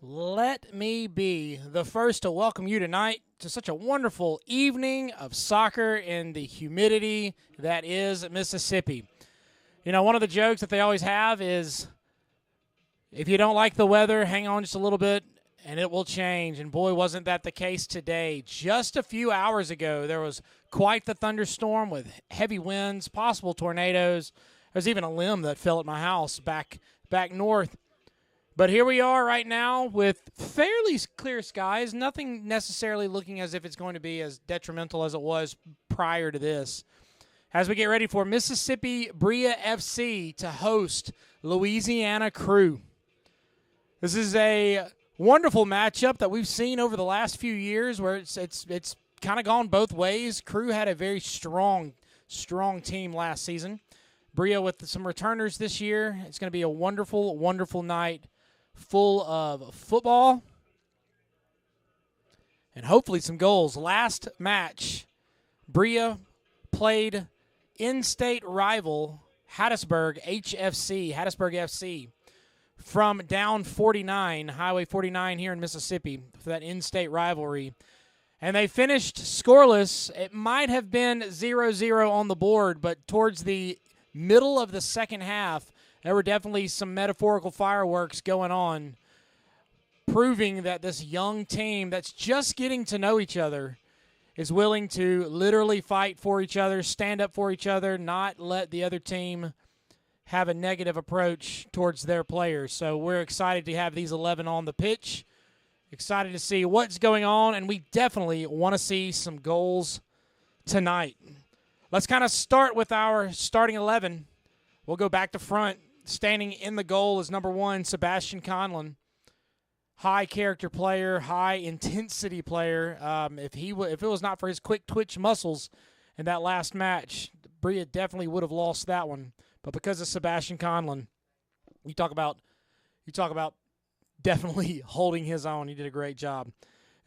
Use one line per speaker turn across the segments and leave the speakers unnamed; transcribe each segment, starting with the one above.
Let me be the first to welcome you tonight to such a wonderful evening of soccer in the humidity that is Mississippi. You know, one of the jokes that they always have is, if you don't like the weather, hang on just a little bit and it will change. And boy, wasn't that the case today. Just a few hours ago, there was quite the thunderstorm with heavy winds, possible tornadoes. There's even a limb that fell at my house back north. But here we are right now with fairly clear skies, nothing necessarily looking as if it's going to be as detrimental as it was prior to this. As we get ready for Mississippi Brilla FC to host Louisiana Krewe. This is a wonderful matchup that we've seen over the last few years where it's kind of gone both ways. Krewe had a very strong team last season. Brilla with some returners this year. It's going to be a wonderful, wonderful night, full of football and hopefully some goals. Last match, Brilla played in-state rival Hattiesburg FC, from down 49, Highway 49 here in Mississippi, for that in-state rivalry. And they finished scoreless. It might have been 0-0 on the board, but towards the middle of the second half, there were definitely some metaphorical fireworks going on, proving that this young team that's just getting to know each other is willing to literally fight for each other, stand up for each other, not let the other team have a negative approach towards their players. So we're excited to have these 11 on the pitch, excited to see what's going on, and we definitely want to see some goals tonight. Let's kind of start with our starting 11. We'll go back to front. Standing in the goal is number 1, Sebastian Conlon. High character player, high intensity player. If it was not for his quick twitch muscles in that last match, Brilla definitely would have lost that one. But because of Sebastian Conlon, you talk about definitely holding his own. He did a great job.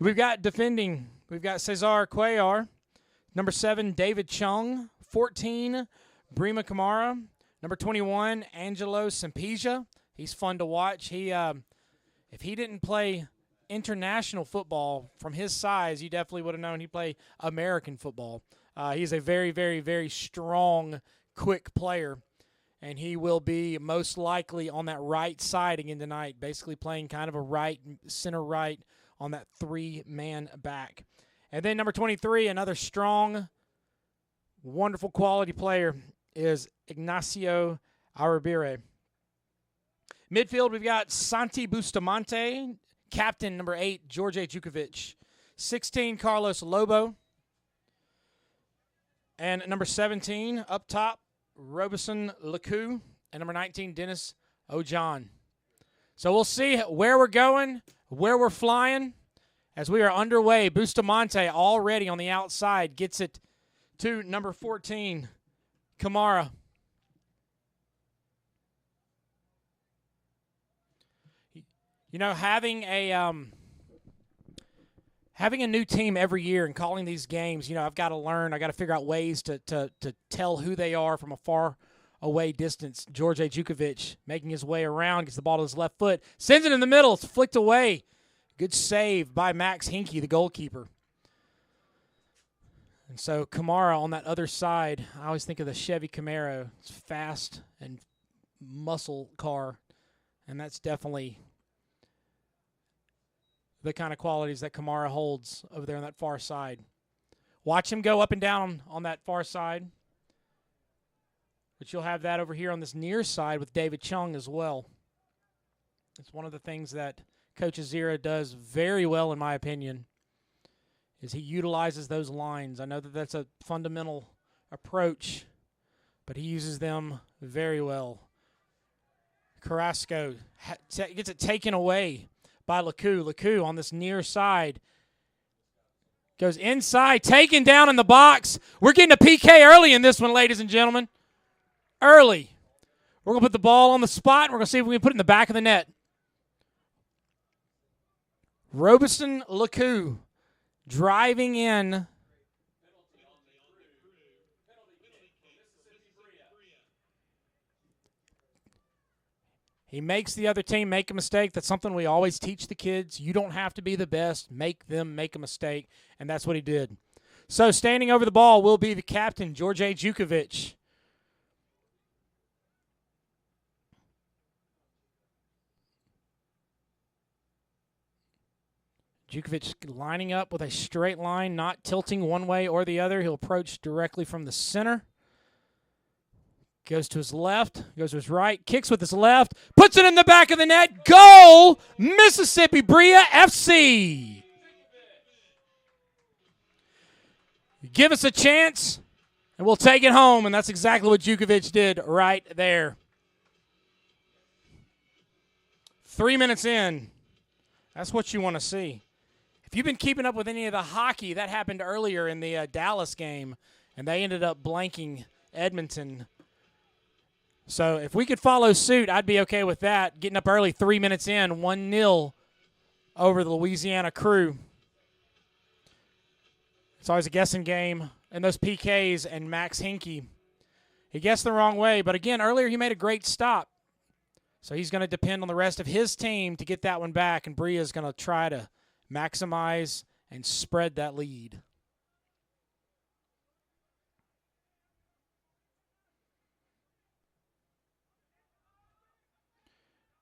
We've got defending. We've got Cesar Cuellar. Number 7, David Chung. 14, Brima Kamara. Number 21, Angelo Sempija. He's fun to watch. If he didn't play international football from his size, you definitely would have known he'd play American football. He's a very, very, very strong, quick player, and he will be most likely on that right side again tonight, basically playing kind of a center right on that 3-man back. And then number 23, another strong, wonderful quality player, is Ignacio Arabire. Midfield, we've got Santi Bustamante. Captain, number 8, George Jukovic. 16, Carlos Lobo. And number 17, up top, Robeson Lekou. And number 19, Dennis Ojan. So we'll see where we're going, where we're flying. As we are underway, Bustamante already on the outside gets it to number 14, Kamara. You know, having a new team every year and calling these games, you know, I've got to learn. I got to figure out ways to tell who they are from a far away distance. George Jukovic making his way around, gets the ball to his left foot, sends it in the middle. It's flicked away. Good save by Max Hinkie, the goalkeeper. And so Kamara on that other side, I always think of the Chevy Camaro. It's fast and muscle car, and that's definitely the kind of qualities that Kamara holds over there on that far side. Watch him go up and down on that far side, but you'll have that over here on this near side with David Chung as well. It's one of the things that Coach Azira does very well, in my opinion, is he utilizes those lines. I know that that's a fundamental approach, but he uses them very well. Carrasco gets it taken away by Lekou. Lekou on this near side goes inside, taken down in the box. We're getting a PK early in this one, ladies and gentlemen. Early. We're going to put the ball on the spot, and we're going to see if we can put it in the back of the net. Robeson Lekou driving in. He makes the other team make a mistake. That's something we always teach the kids. You don't have to be the best. Make them make a mistake, and that's what he did. So standing over the ball will be the captain, George Jukovic. Jukovic lining up with a straight line, not tilting one way or the other. He'll approach directly from the center. Goes to his left, goes to his right, kicks with his left, puts it in the back of the net. Goal, Mississippi Brilla FC. Give us a chance, and we'll take it home, and that's exactly what Jukovic did right there. 3 minutes in, that's what you want to see. If you've been keeping up with any of the hockey, that happened earlier in the Dallas game, and they ended up blanking Edmonton. So if we could follow suit, I'd be okay with that. Getting up early, 3 minutes in, 1-0 over the Louisiana Crew. It's always a guessing game. And those PKs and Max Hinkie, he guessed the wrong way. But, again, earlier he made a great stop. So he's going to depend on the rest of his team to get that one back, and Brilla is going to try to maximize and spread that lead.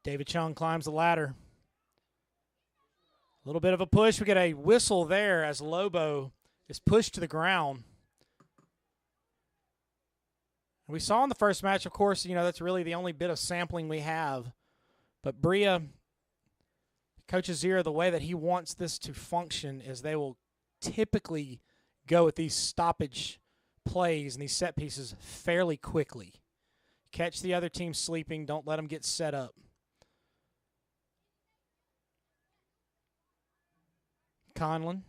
David Chung climbs the ladder. A little bit of a push. We get a whistle there as Lobo is pushed to the ground. We saw in the first match, of course, that's really the only bit of sampling we have. But Brilla, Coach Azira, the way that he wants this to function is they will typically go with these stoppage plays and these set pieces fairly quickly. Catch the other team sleeping. Don't let them get set up. Conlon.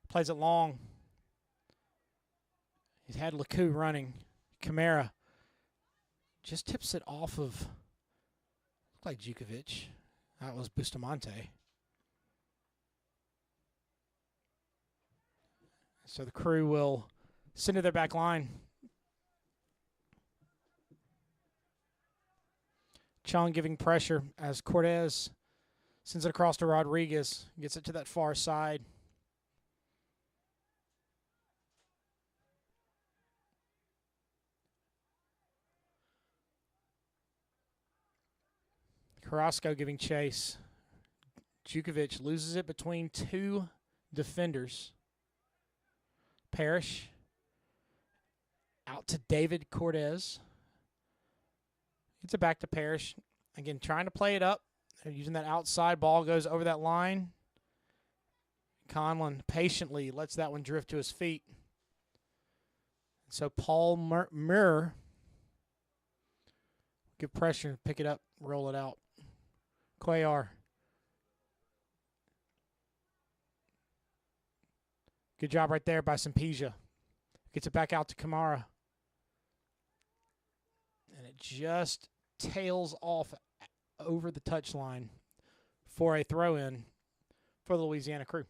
Plays it long. He's had LeCoux running. Camara just tips it off of, like Jukovic. That was Bustamante. So the Crew will send to their back line. Chung giving pressure as Cortez sends it across to Rodriguez. Gets it to that far side. Carrasco giving chase. Jukovic loses it between two defenders. Parrish out to David Cortez. Gets it back to Parrish. Again, trying to play it up. They're using that outside. Ball goes over that line. Conlon patiently lets that one drift to his feet. So Paul Muir give pressure, pick it up, roll it out. Cuellar. Good job right there by Sampija. Gets it back out to Kamara. And it just tails off over the touchline for a throw-in for the Louisiana Crew.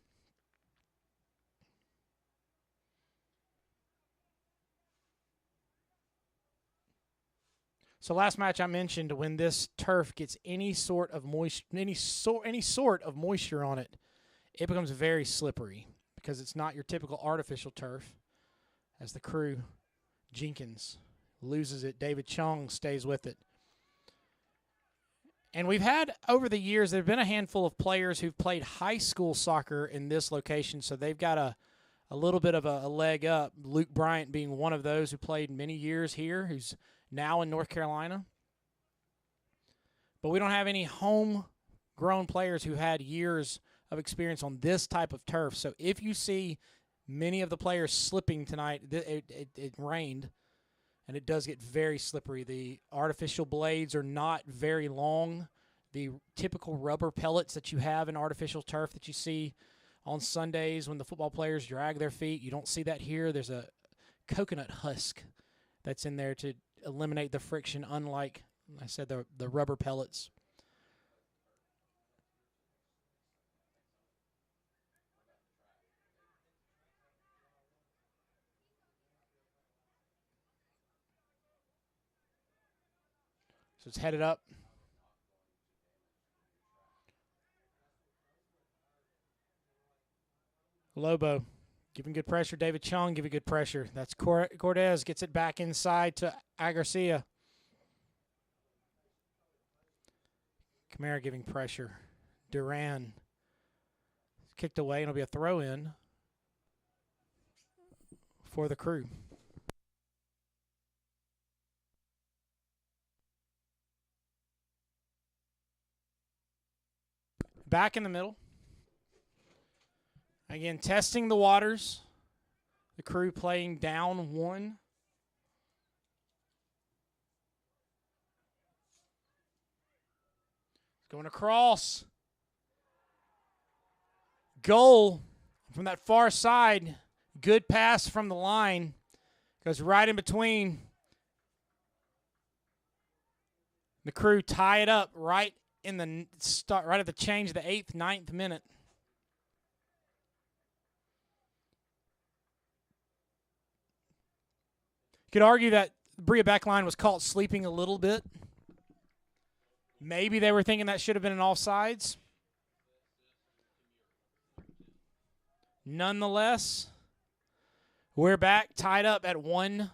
So last match I mentioned, when this turf gets any sort of moisture on it, it becomes very slippery because it's not your typical artificial turf. As the Crew, Jenkins loses it. David Chung stays with it. And we've had, over the years, there have been a handful of players who've played high school soccer in this location, so they've got a little bit of a leg up. Luke Bryant being one of those who played many years here, who's now in North Carolina. But we don't have any homegrown players who had years of experience on this type of turf. So if you see many of the players slipping tonight, it rained, and it does get very slippery. The artificial blades are not very long. The typical rubber pellets that you have in artificial turf that you see on Sundays when the football players drag their feet, you don't see that here. There's a coconut husk that's in there to eliminate the friction, unlike, I said, the rubber pellets. So it's headed up. Lobo giving good pressure. David Chung giving good pressure. That's Cortez. Gets it back inside to Garcia. Kamara giving pressure. Duran kicked away, and it'll be a throw-in for the Crew. Back in the middle. Again, testing the waters. The Crew playing down 1. Going across. Goal from that far side. Good pass from the line. Goes right in between. The Crew tie it up right in the start, right at the change of the 8th, 9th minute. You could argue that the Brilla backline was caught sleeping a little bit. Maybe they were thinking that should have been an offsides. Nonetheless, we're back tied up at 1-1.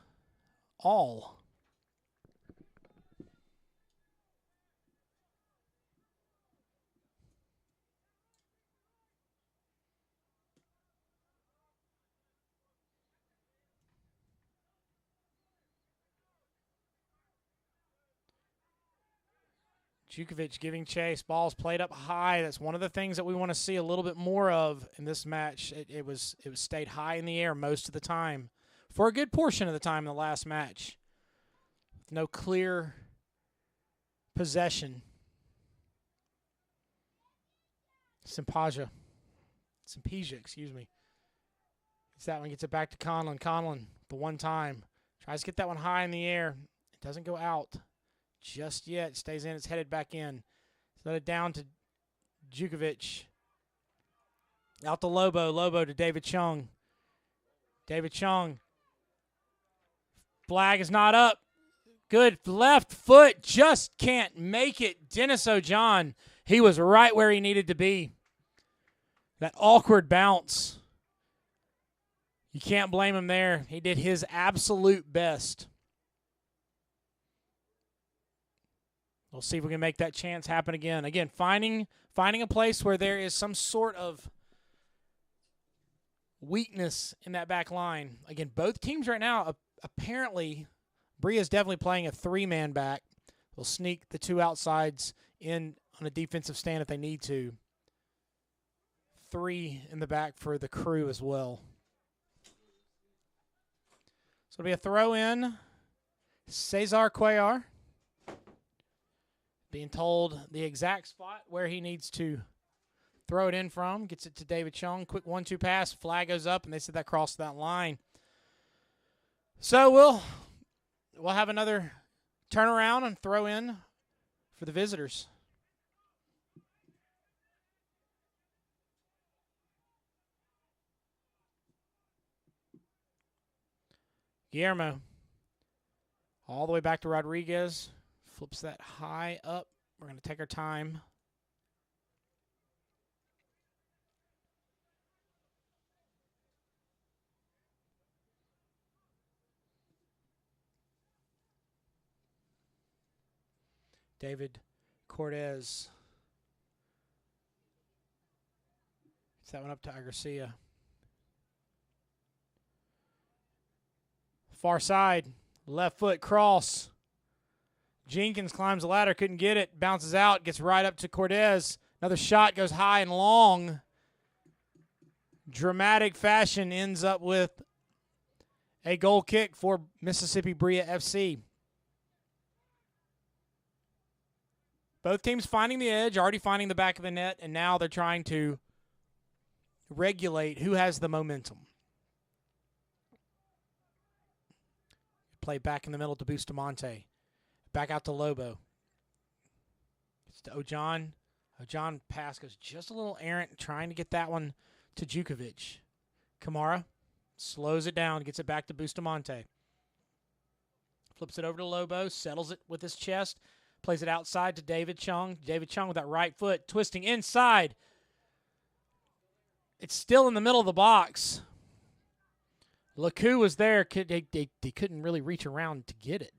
Jukovic giving chase. Ball's played up high. That's one of the things that we want to see a little bit more of in this match. It was stayed high in the air most of the time for a good portion of the time in the last match. With no clear possession. Simpija, excuse me. It's that one. Gets it back to Conlon. Conlon, the one time. Tries to get that one high in the air. It doesn't go out just yet. It stays in. It's headed back in. Let it down to Jukovic. Out to Lobo. Lobo to David Chung. David Chung. Flag is not up. Good left foot. Just can't make it. Dennis Ojon. He was right where he needed to be. That awkward bounce. You can't blame him there. He did his absolute best. We'll see if we can make that chance happen again. Again, finding a place where there is some sort of weakness in that back line. Again, both teams right now, apparently, Brilla is definitely playing a 3-man back. They'll sneak the 2 outsides in on a defensive stand if they need to. 3 in the back for the Crew as well. So it'll be a throw-in. Cesar Cuellar being told the exact spot where he needs to throw it in from. Gets it to David Chung. Quick 1-2 pass. Flag goes up, and they said that crossed that line. So we'll have another turnaround and throw in for the visitors. Guillermo. All the way back to Rodriguez. Flips that high up. We're going to take our time. David Cortez. Gets that one up to Garcia. Far side. Left foot cross. Jenkins climbs the ladder, couldn't get it, bounces out, gets right up to Cortez. Another shot goes high and long. Dramatic fashion ends up with a goal kick for Mississippi Brilla FC. Both teams finding the edge, already finding the back of the net, and now they're trying to regulate who has the momentum. Play back in the middle to Bustamante. Back out to Lobo. It's to Ojon. Ojon pass goes just a little errant, trying to get that one to Jukovic. Kamara slows it down, gets it back to Bustamante. Flips it over to Lobo, settles it with his chest. Plays it outside to David Chung. David Chung with that right foot, twisting inside. It's still in the middle of the box. Laku was there. They couldn't really reach around to get it.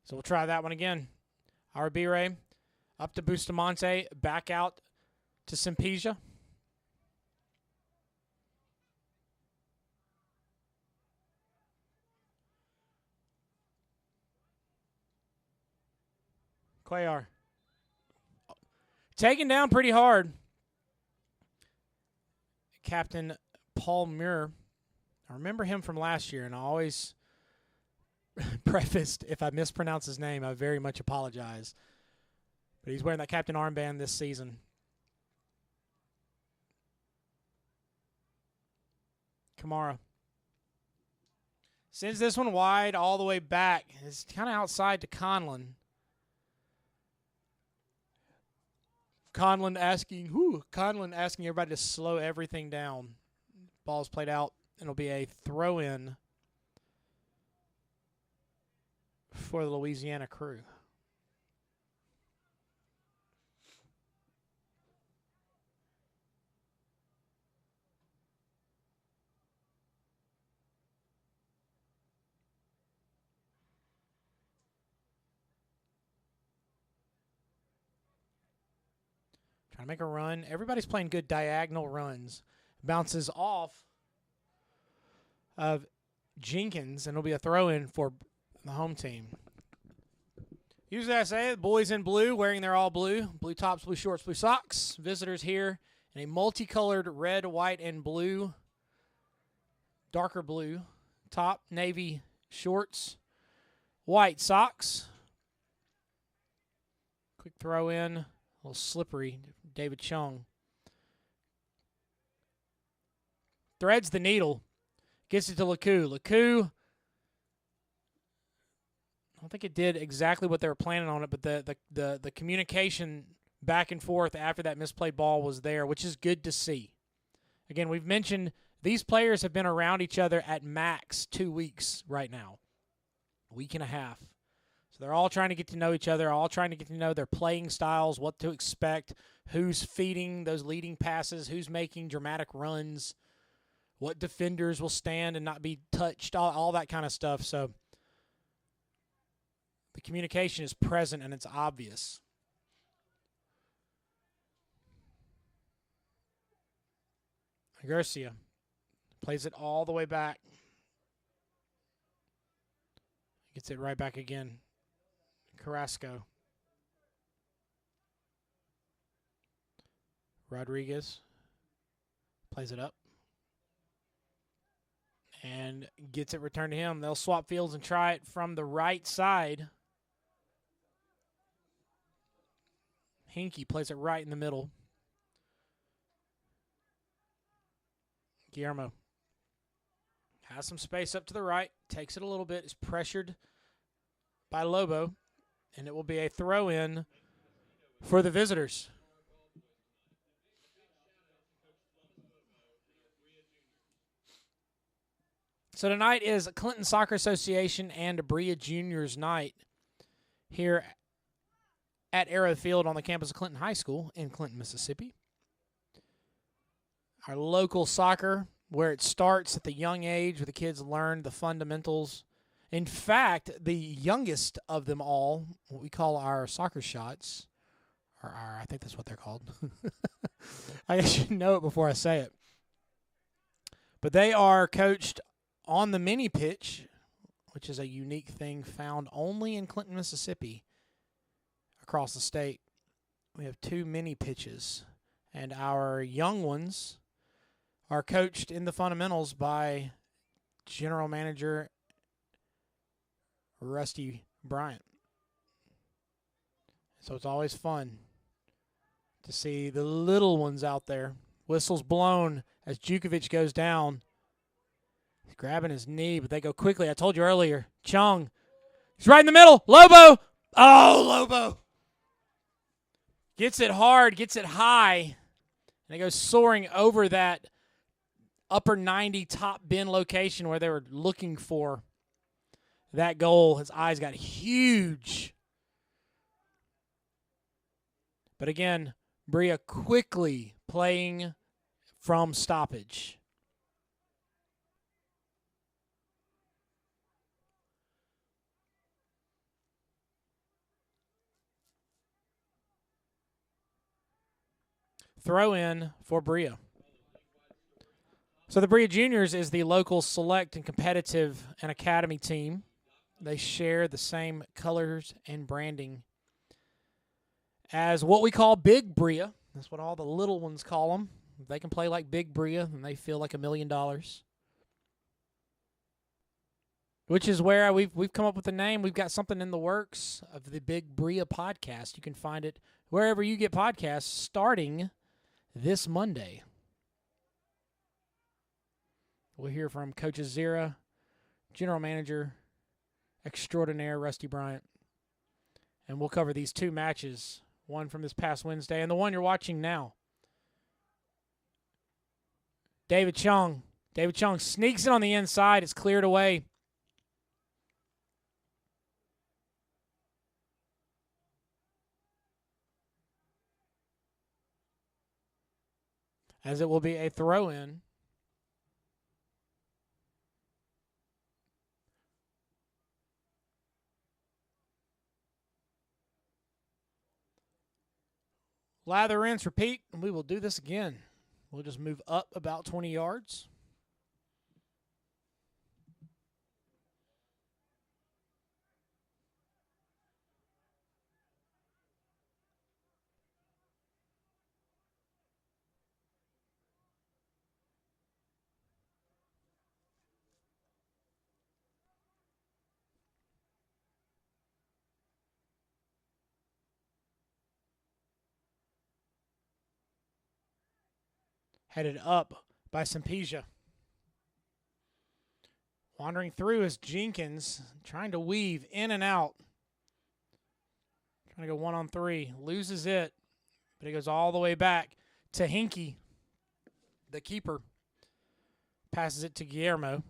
So we'll try that one again. Arbire up to Bustamante, back out to Simpesia. Cuellar. Taken down pretty hard. Captain Paul Muir. I remember him from last year, and I always prefaced, if I mispronounce his name, I very much apologize. But he's wearing that captain armband this season. Kamara sends this one wide all the way back. It's kind of outside to Conlon. Conlon asking everybody to slow everything down. Ball's played out, and it'll be a throw-in for the Louisiana Crew. Trying to make a run. Everybody's playing good diagonal runs. Bounces off of Jenkins, and it'll be a throw-in for the home team. Usually I say it, boys in blue, wearing their all blue. Blue tops, blue shorts, blue socks. Visitors here in a multicolored red, white, and blue. Darker blue top, navy shorts, white socks. Quick throw in, a little slippery. David Chung threads the needle, gets it to Laku. Laku, I don't think it did exactly what they were planning on it, but the communication back and forth after that misplayed ball was there, which is good to see. Again, we've mentioned these players have been around each other at max 2 weeks right now, a week and a half. So they're all trying to get to know each other, all trying to get to know their playing styles, what to expect, who's feeding those leading passes, who's making dramatic runs, what defenders will stand and not be touched, all that kind of stuff. So the communication is present and it's obvious. Garcia plays it all the way back. Gets it right back again. Carrasco. Rodriguez plays it up and gets it returned to him. They'll swap fields and try it from the right side. Hinkie plays it right in the middle. Guillermo has some space up to the right, takes it a little bit, is pressured by Lobo, and it will be a throw-in for the visitors. So tonight is Clinton Soccer Association and Bria Juniors night here at Arrow Field on the campus of Clinton High School in Clinton, Mississippi. Our local soccer, where it starts at the young age, where the kids learn the fundamentals. In fact, the youngest of them all, what we call our soccer shots, I think that's what they're called. I should know it before I say it. But they are coached on the mini pitch, which is a unique thing found only in Clinton, Mississippi, across the state. We have 2 mini pitches, and our young ones are coached in the fundamentals by General Manager Rusty Bryant. So it's always fun to see the little ones out there. Whistle's blown as Jukovic goes down. He's grabbing his knee, but they go quickly. I told you earlier, Chung. He's right in the middle. Lobo. Oh, Lobo. Gets it hard, gets it high, and it goes soaring over that upper 90 top bin location where they were looking for that goal. His eyes got huge. But again, Bria quickly playing from stoppage. Throw in for Bria. So the Bria Juniors is the local select and competitive and academy team. They share the same colors and branding as what we call Big Bria. That's what all the little ones call them. If they can play like Big Bria, and they feel like $1 million. Which is where we've come up with the name. We've got something in the works of the Big Bria podcast. You can find it wherever you get podcasts starting this Monday. We'll hear from Coach Azira, General Manager Extraordinaire Rusty Bryant. And we'll cover these two matches, one from this past Wednesday and the one you're watching now. David Chung. David Chung sneaks it on the inside. It's cleared away. As it will be a throw-in. Lather, rinse, repeat, and we will do this again. We'll just move up about 20 yards. Headed up by Sempesia. Wandering through is Jenkins, trying to weave in and out. Trying to go 1-on-3. Loses it, but he goes all the way back to Hinkie, the keeper. Passes it to Guillermo.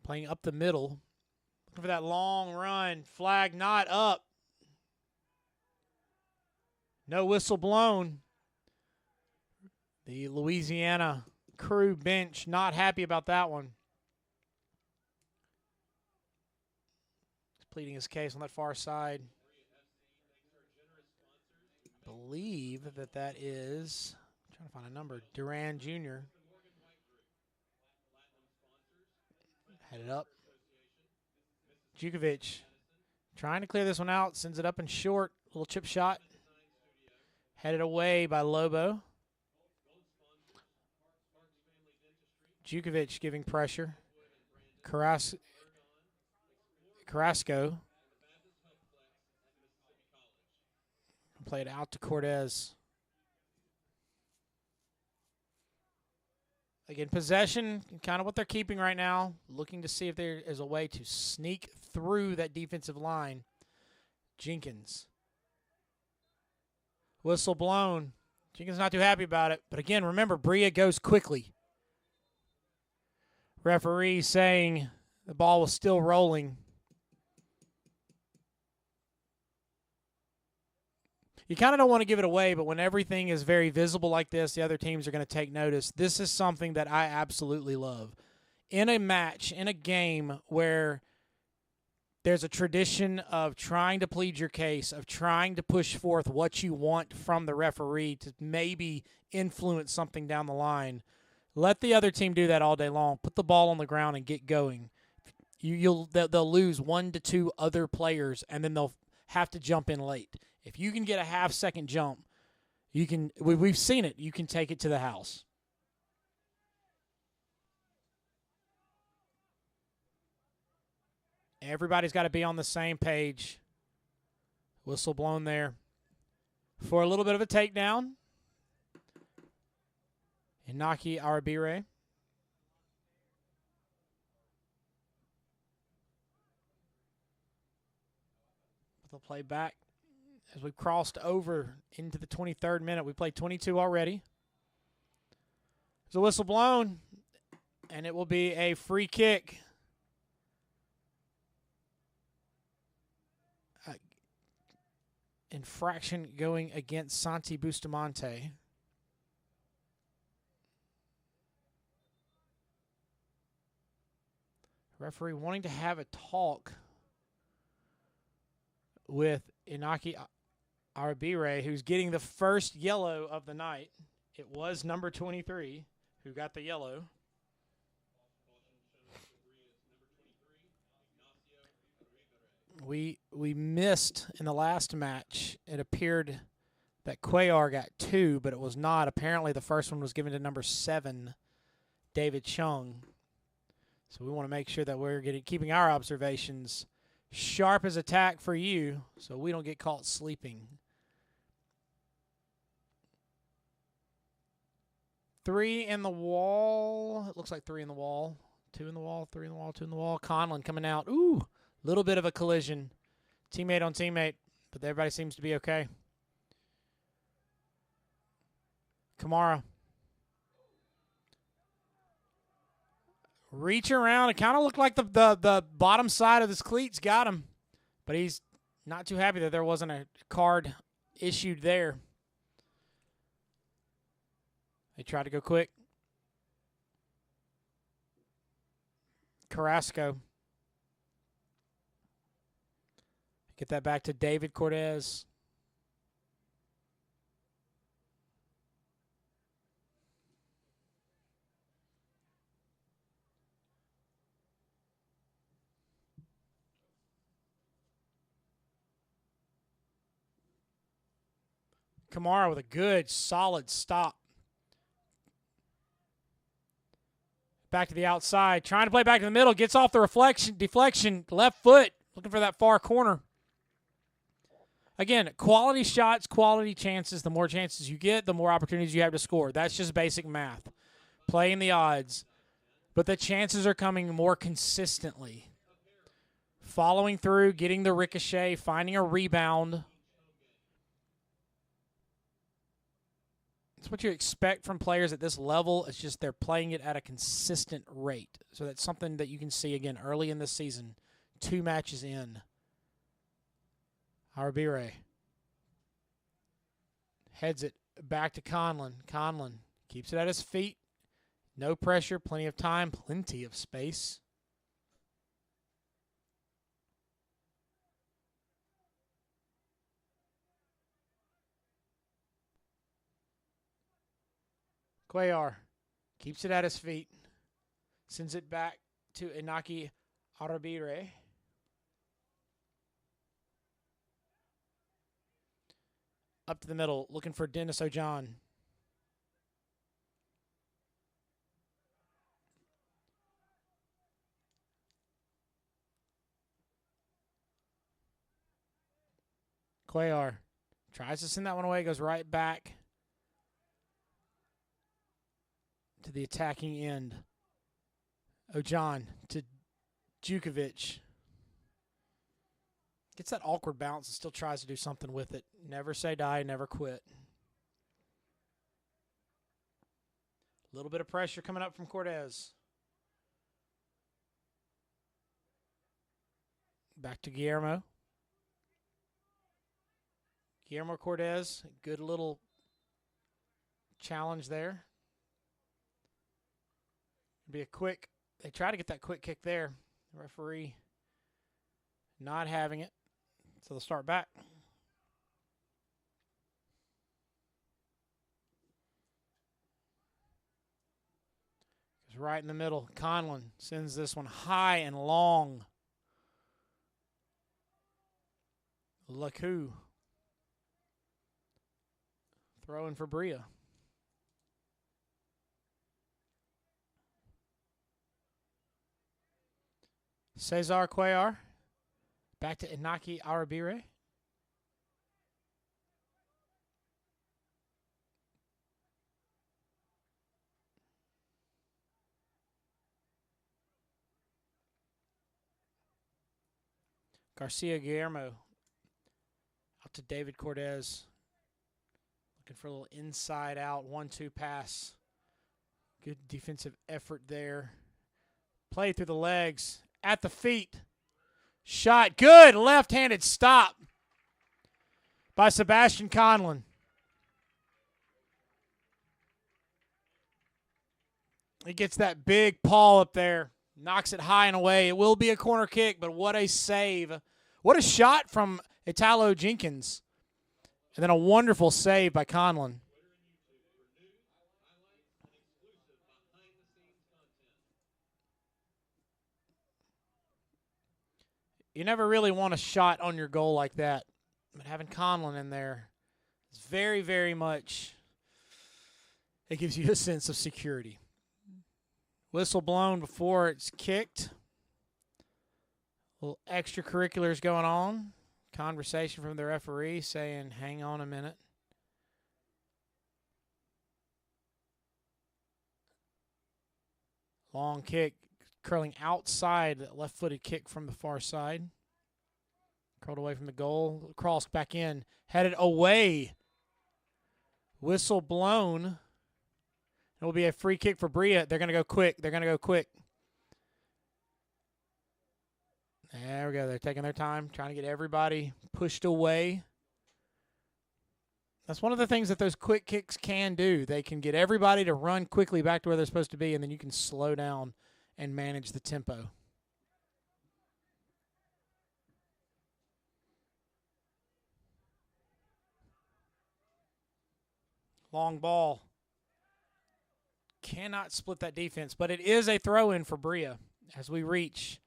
Playing up the middle. Looking for that long run. Flag not up. No whistle blown. The Louisiana crew bench not happy about that one. He's pleading his case on that far side. I believe that is, I'm trying to find a number, Duran Jr. Headed up. Jukovic trying to clear this one out. Sends it up and short. Little chip shot. Headed away by Lobo. Jukovic giving pressure. Carrasco. Play it out to Cortez. Again, possession, kind of what they're keeping right now. Looking to see if there is a way to sneak through that defensive line. Jenkins. Whistle blown. Jenkins not too happy about it. But again, remember, Bria goes quickly. Referee saying the ball was still rolling. You kind of don't want to give it away, but when everything is very visible like this, the other teams are going to take notice. This is something that I absolutely love. In a match, in a game where there's a tradition of trying to plead your case, of trying to push forth what you want from the referee to maybe influence something down the line, let the other team do that all day long. Put the ball on the ground and get going. They'll lose 1 to 2 other players, and then they'll have to jump in late. If you can get a half-second jump, you can. We've seen it. You can take it to the house. Everybody's got to be on the same page. Whistle blown there for a little bit of a takedown. Inaki Arabire. they'll play back as we've crossed over into the 23rd minute. We played 22 already. There's a whistle blown, and it will be a free kick. Infraction going against Santi Bustamante. Referee wanting to have a talk with Inaki Arbire, who's getting the first yellow of the night. It was number 23 who got the yellow. We missed in the last match. It appeared that Cuellar got 2, but it was not. Apparently the first one was given to number 7, David Chung. So we want to make sure that we're keeping our observations sharp as attack for you so we don't get caught sleeping. 3 in the wall. It looks like 3 in the wall. 2 in the wall, 3 in the wall, 2 in the wall. Conlon coming out. Ooh. Little bit of a collision. Teammate on teammate, but everybody seems to be okay. Kamara. Reach around. It kind of looked like the bottom side of his cleats got him, but he's not too happy that there wasn't a card issued there. They tried to go quick. Carrasco. Get that back to David Cortez. Kamara with a good, solid stop. Back to the outside. Trying to play back to the middle. Gets off the deflection. Left foot. Looking for that far corner. Again, quality shots, quality chances. The more chances you get, the more opportunities you have to score. That's just basic math. Playing the odds. But the chances are coming more consistently. Following through, getting the ricochet, finding a rebound. It's what you expect from players at this level. It's just they're playing it at a consistent rate. So that's something that you can see, again, early in this season. 2 matches in. Arbire heads it back to Conlon. Conlon keeps it at his feet. No pressure, plenty of time, plenty of space. Cuellar keeps it at his feet. Sends it back to Inaki Arbire. Up to the middle, looking for Dennis Ojan. Cuellar tries to send that one away, goes right back to the attacking end. Ojan to Djukovic. Gets that awkward bounce and still tries to do something with it. Never say die, never quit. A little bit of pressure coming up from Cortez. Back to Guillermo. Guillermo Cortez, good little challenge there. Be a quick, they try to get that quick kick there. The referee not having it. So they'll start back. It's right in the middle. Conlon sends this one high and long. Lakou throwing for Brilla. Cesar Cuellar. Back to Inaki Arbire. Garcia Guillermo Out to David Cortez. Looking for a little inside-out 1-2 pass. Good defensive effort there. Play through the legs. At the feet. Shot. Good. Left-handed stop by Sebastian Conlon. He gets that big paw up there. Knocks it high and away. It will be a corner kick, but what a save. What a shot from Italo Jenkins. And then a wonderful save by Conlon. You never really want a shot on your goal like that. But having Conlon in there is very, very much, it gives you a sense of security. Whistle blown before it's kicked. A little extracurriculars going on. Conversation from the referee saying, hang on a minute. Long kick, curling outside, left-footed kick from the far side. Curled away from the goal, crossed back in, headed away. Whistle blown. It will be a free kick for Bria. They're going to go quick. They're going to go quick. There we go. They're taking their time, trying to get everybody pushed away. That's one of the things that those quick kicks can do. They can get everybody to run quickly back to where they're supposed to be, and then you can slow down and manage the tempo. Long ball. Cannot split that defense, but it is a throw-in for Bria as we reach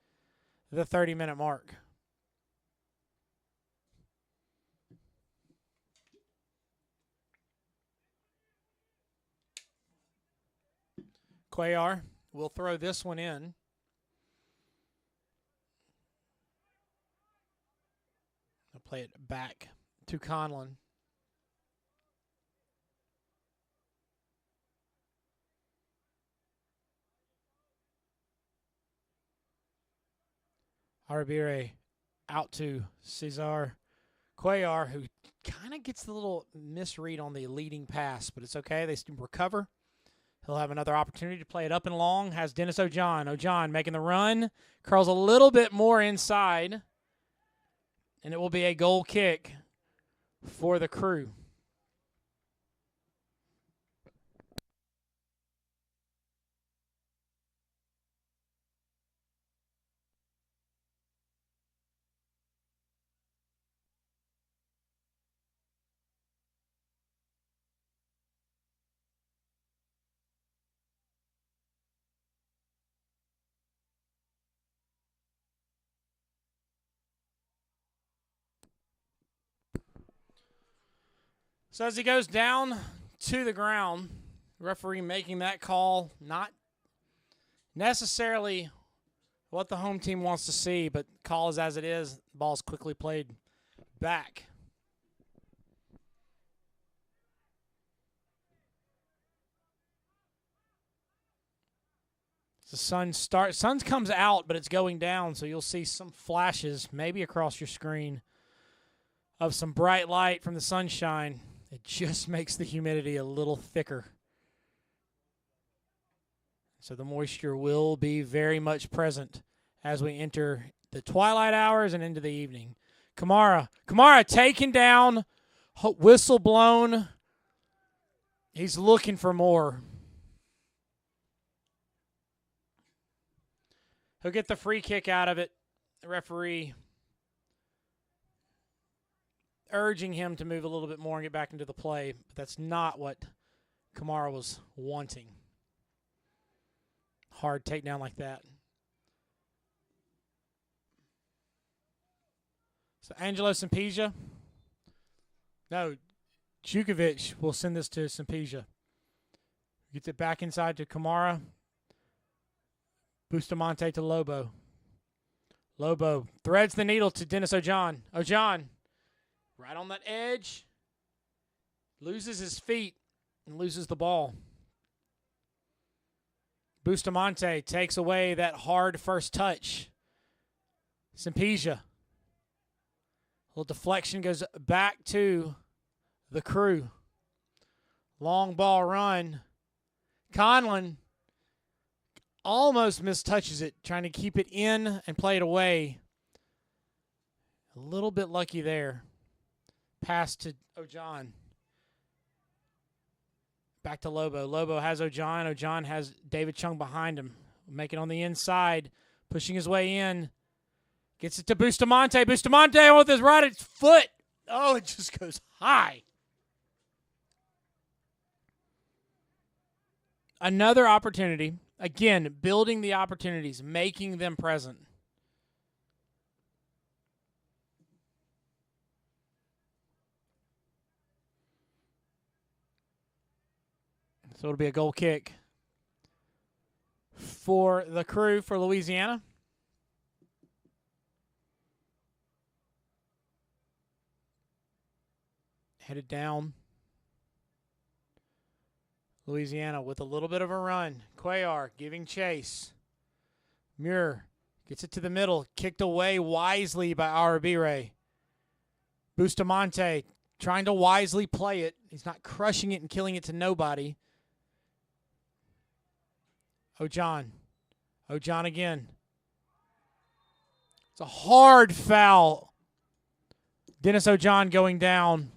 the 30-minute mark. Cuellar will throw this one in. I'll play it back to Conlon. Arabire out to Cesar Cuellar, who kind of gets the little misread on the leading pass, but it's okay. They recover. He'll have another opportunity to play it up and long. Has Dennis Ojan. Ojan making the run. Curls a little bit more inside. And it will be a goal kick for the Crew. So as he goes down to the ground, referee making that call, not necessarily what the home team wants to see, but call is as it is. The ball's quickly played back. The sun comes out, but it's going down, so you'll see some flashes, maybe across your screen, of some bright light from the sunshine. It just makes the humidity a little thicker. So the moisture will be very much present as we enter the twilight hours and into the evening. Kamara taken down, whistle blown. He's looking for more. He'll get the free kick out of it. The referee urging him to move a little bit more and get back into the play, but that's not what Kamara was wanting. Hard takedown like that. So Angelo Sampieja. No, Jukovic will send this to Sampieja. Gets it back inside to Kamara. Bustamante to Lobo. Lobo threads the needle to Dennis Ojan. Ojan, right on that edge, loses his feet and loses the ball. Bustamante takes away that hard first touch. Sampieja Little deflection goes back to the Crew. Long ball run. Conlon almost mistouches it, trying to keep it in and play it away. A little bit lucky there. Pass to Ojan. Back to Lobo. Lobo has Ojan. Ojan has David Chung behind him. Make it on the inside. Pushing his way in. Gets it to Bustamante. Bustamante with his right foot. Oh, it just goes high. Another opportunity. Again, building the opportunities, making them present. So it'll be a goal kick for the Crew for Louisiana. Headed down. Louisiana with a little bit of a run. Cuellar giving chase. Muir gets it to the middle. Kicked away wisely by Arabire. Bustamante trying to wisely play it. He's not crushing it and killing it to nobody. Ojan. Ojan again. It's a hard foul. Dennis Ojan going down.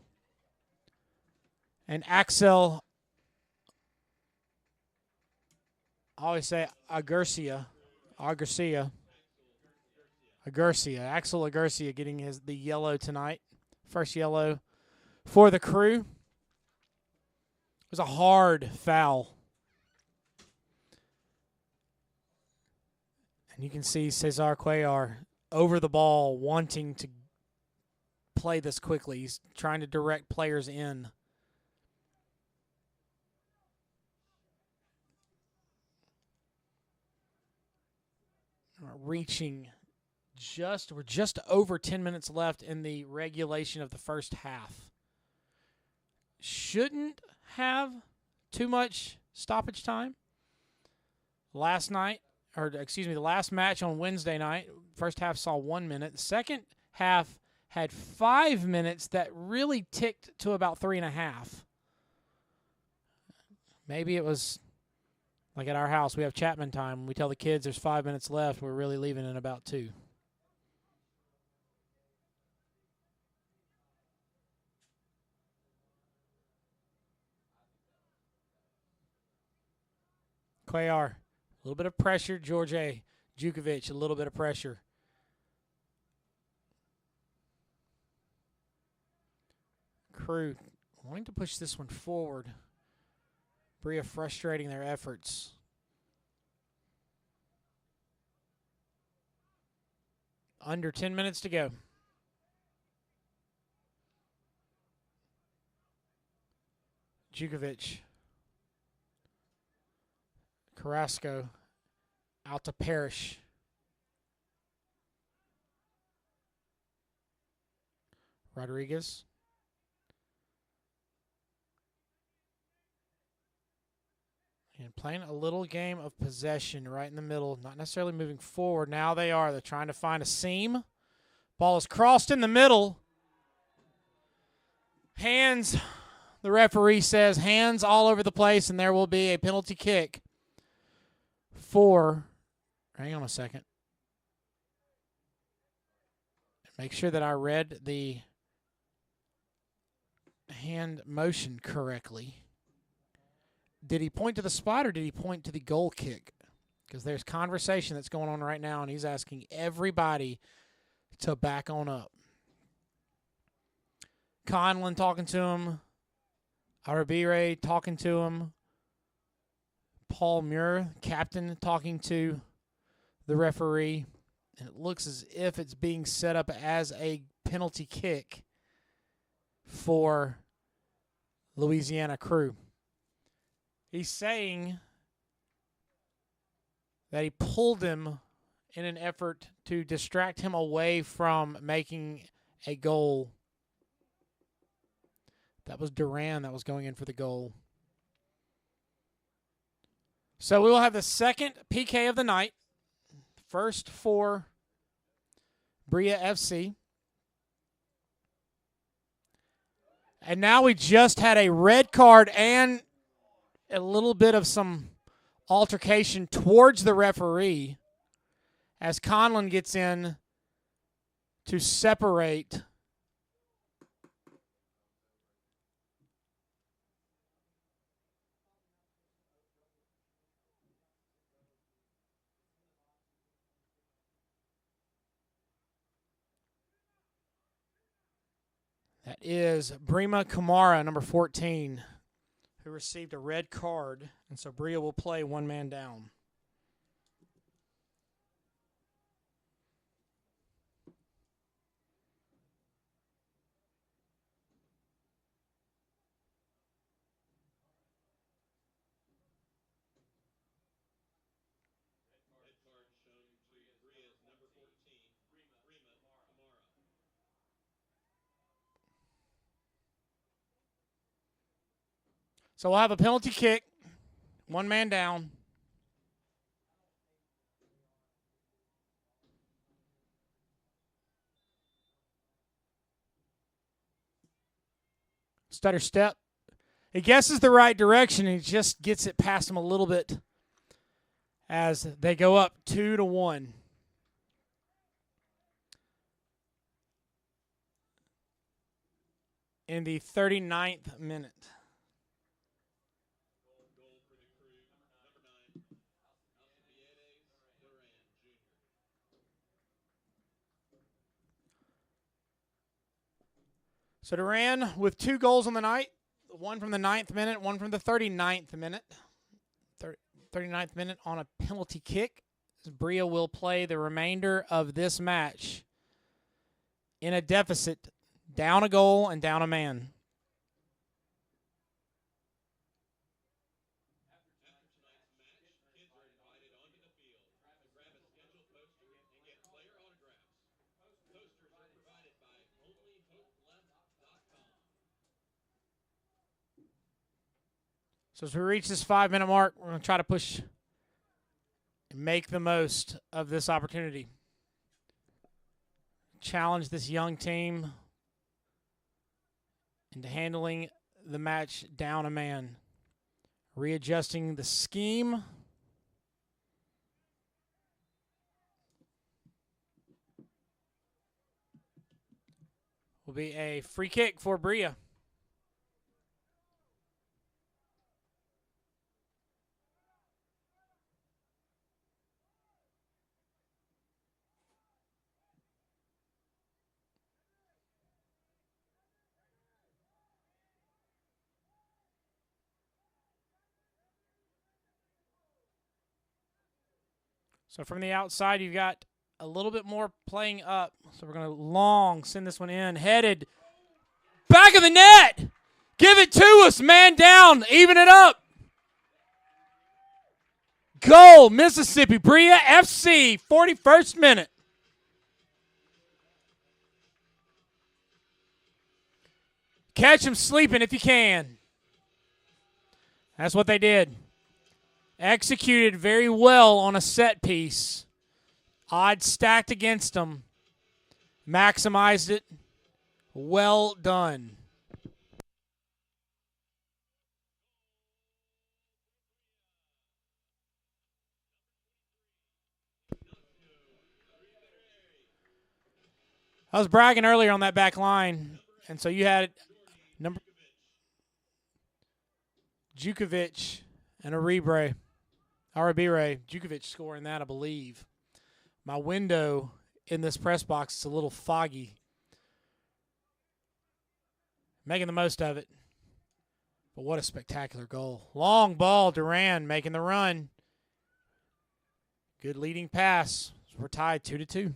And Axel, I always say Agurcia. Axel Agurcia getting the yellow tonight. First yellow for the Crew. It was a hard foul. And you can see Cesar Cuellar over the ball, wanting to play this quickly. He's trying to direct players in. We're just over 10 minutes left in the regulation of the first half. Shouldn't have too much stoppage time. The last match on Wednesday night, first half saw 1 minute. The second half had 5 minutes that really ticked to about 3.5. Maybe it was like at our house, we have Chapman time. We tell the kids there's 5 minutes left. We're really leaving in about 2. Cuellar, a little bit of pressure. George Jukovic, a little bit of pressure. Crew wanting to push this one forward. Brilla frustrating their efforts. Under 10 minutes to go. Jukovic. Carrasco. Out to Parrish. Rodriguez. And playing a little game of possession right in the middle, not necessarily moving forward. Now they are. They're trying to find a seam. Ball is crossed in the middle. Hands, the referee says, hands all over the place, and there will be a penalty kick for, hang on a second. Make sure that I read the hand motion correctly. Did he point to the spot or did he point to the goal kick? Because there's conversation that's going on right now, and he's asking everybody to back on up. Conlon talking to him. Arabire talking to him. Paul Muir, captain, talking to the referee. And it looks as if it's being set up as a penalty kick for Louisiana Crew. He's saying that he pulled him in an effort to distract him away from making a goal. That was Duran that was going in for the goal. So we will have the second PK of the night. First for Brilla FC. And now we just had a red card and a little bit of some altercation towards the referee as Conlon gets in to separate. That is Brima Kamara, number 14, who received a red card. And so Bria will play one man down. So we'll have a penalty kick, one man down. Stutter step. He guesses the right direction. He just gets it past him a little bit as they go up 2-1. In the 39th minute. So Duran with 2 goals on the night, one from the 9th minute, one from the 39th minute. 39th minute on a penalty kick. Bria will play the remainder of this match in a deficit, down a goal and down a man. So as we reach this 5-minute mark, we're going to try to push and make the most of this opportunity. Challenge this young team into handling the match down a man. Readjusting the scheme. Will be a free kick for Bria. So from the outside, you've got a little bit more playing up. So we're going to long send this one in. Headed. Back of the net. Give it to us. Man down. Even it up. Goal, Mississippi. Bria FC, 41st minute. Catch them sleeping if you can. That's what they did. Executed very well on a set piece. Odds stacked against them. Maximized it. Well done. I was bragging earlier on that back line, and so you had number Jukovic and Aribire. Jukovic scoring that, I believe. My window in this press box is a little foggy. Making the most of it. But what a spectacular goal. Long ball, Duran making the run. Good leading pass. We're tied 2-2.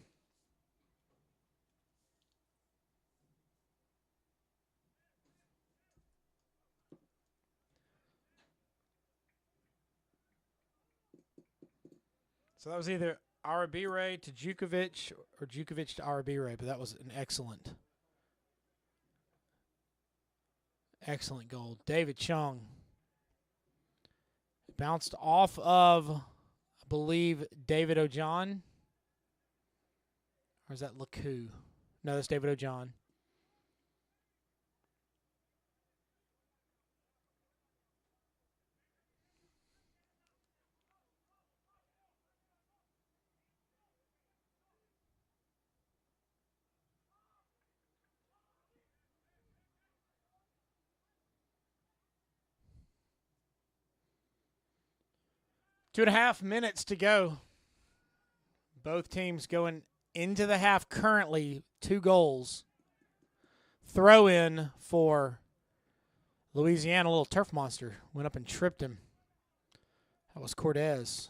So that was either Aribire to Jukovic or Jukovic to Aribire, but that was an excellent goal. David Chung. Bounced off of, I believe, David Ojon. Or is that Lakou? No, that's David Ojon. 2.5 minutes to go. Both teams going into the half currently, 2 goals. Throw in for Louisiana, a little turf monster. Went up and tripped him. That was Cortez.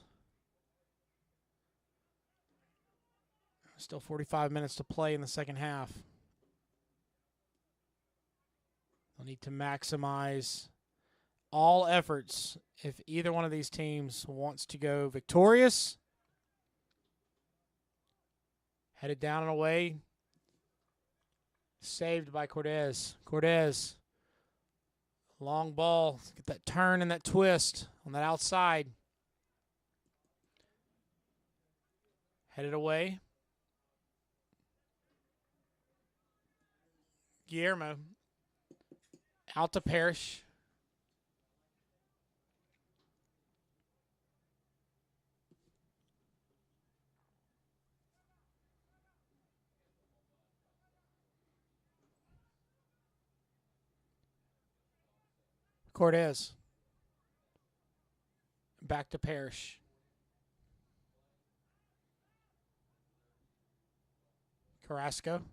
Still 45 minutes to play in the second half. They'll need to maximize all efforts if either one of these teams wants to go victorious. Headed down and away. Saved by Cortez. Cortez. Long ball. Get that turn and that twist on that outside. Headed away. Guillermo. Out to Parrish. Cortez. Back to Parrish. Carrasco.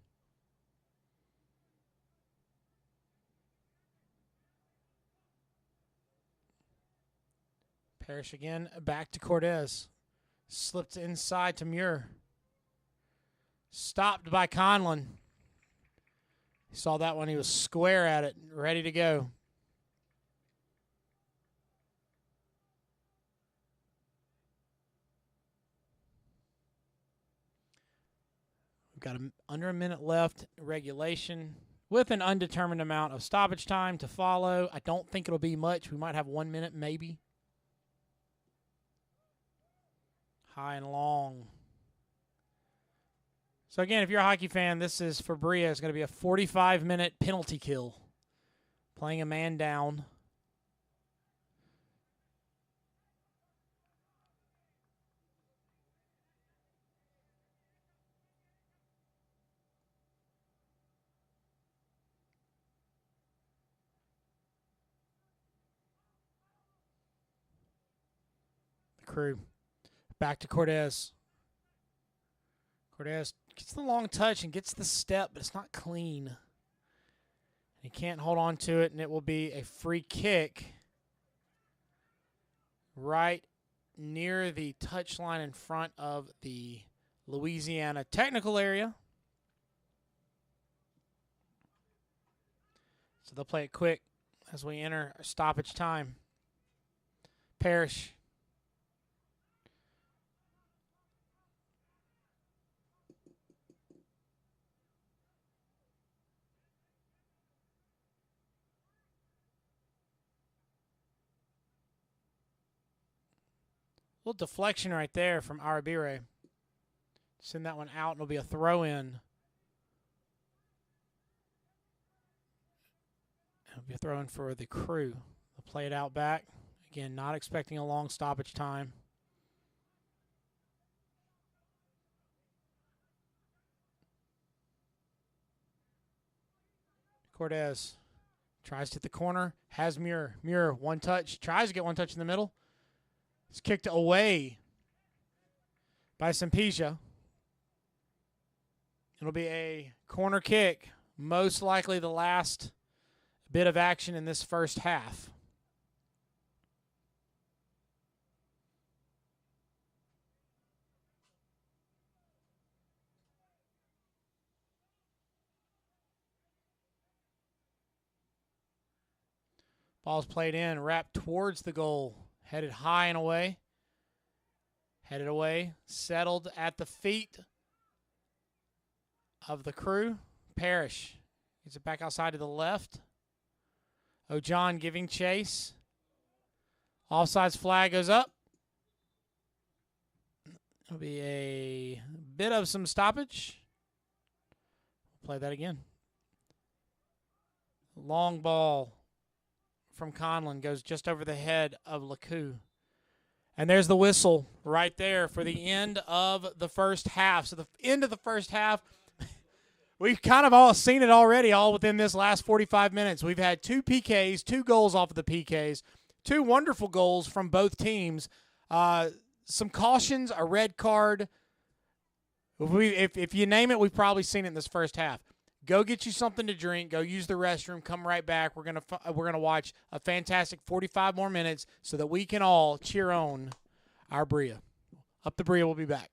Parrish again. Back to Cortez. Slipped inside to Muir. Stopped by Conlon. He saw that one. He was square at it, ready to go. We've got under a minute left, regulation, with an undetermined amount of stoppage time to follow. I don't think it'll be much. We might have 1 minute, maybe. High and long. So, again, if you're a hockey fan, this is for Brilla. It's going to be a 45-minute penalty kill. Playing a man down. Crew. Back to Cortez. Cortez gets the long touch and gets the step, but it's not clean. He can't hold on to it, and it will be a free kick right near the touch line in front of the Louisiana technical area. So they'll play it quick as we enter stoppage time. Parrish. Little deflection right there from Arabire. Send that one out, and it'll be a throw-in. It'll be a throw-in for the Crew. They'll play it out back. Again, not expecting a long stoppage time. Cortez tries to hit the corner. Has Muir. Muir, one touch. Tries to get one touch in the middle. It's kicked away by Sempesia. It'll be a corner kick, most likely the last bit of action in this first half. Ball's played in, wrapped towards the goal. Headed high and away. Headed away. Settled at the feet of the Crew. Parrish gets it back outside to the left. O'John giving chase. Offsides flag goes up. It'll be a bit of some stoppage. Play that again. Long ball from Conlon goes just over the head of LeCoux. And there's the whistle right there for the end of the first half. So the end of the first half, we've kind of all seen it already, all within this last 45 minutes. We've had 2 PKs, 2 goals off of the PKs, 2 wonderful goals from both teams. Some cautions, a red card. If you name it, we've probably seen it in this first half. Go get you something to drink. Go use the restroom. Come right back. We're gonna watch a fantastic 45 more minutes so that we can all cheer on our Bria. Up the Bria. We'll be back.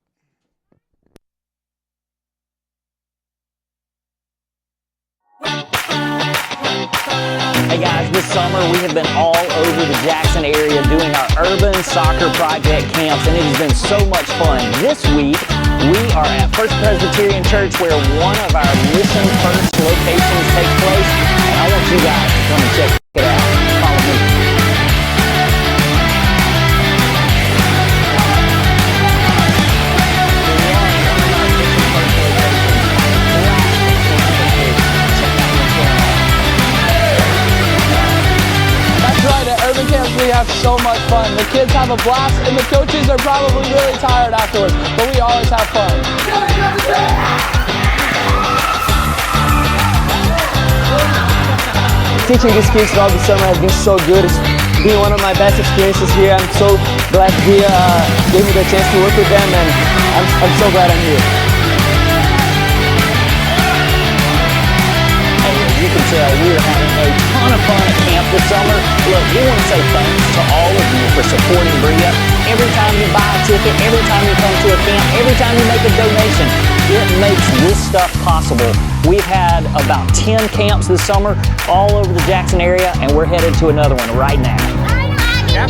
Hey guys, this summer we have been all over the Jackson area doing our urban soccer project camps, and it has been so much fun. This week we are at First Presbyterian Church where one of our Mission First locations takes place, and I want you guys to come and check it out. Follow me.
Urban camps, we have so much fun. The kids have a blast, and the coaches are probably really tired afterwards, but we always have fun. Teaching these kids throughout the summer has been so good. It's been one of my best experiences here. I'm so glad he gave me the chance to work with them, and I'm so glad I'm here.
You can tell we are having a ton of fun at camp this summer. Look, we want to say thanks to all of you for supporting Bria. Every time you buy a ticket, every time you come to a camp, every time you make a donation, it makes this stuff possible. We've had about 10 camps this summer all over the Jackson area, and we're headed to another one right now.
Yeah.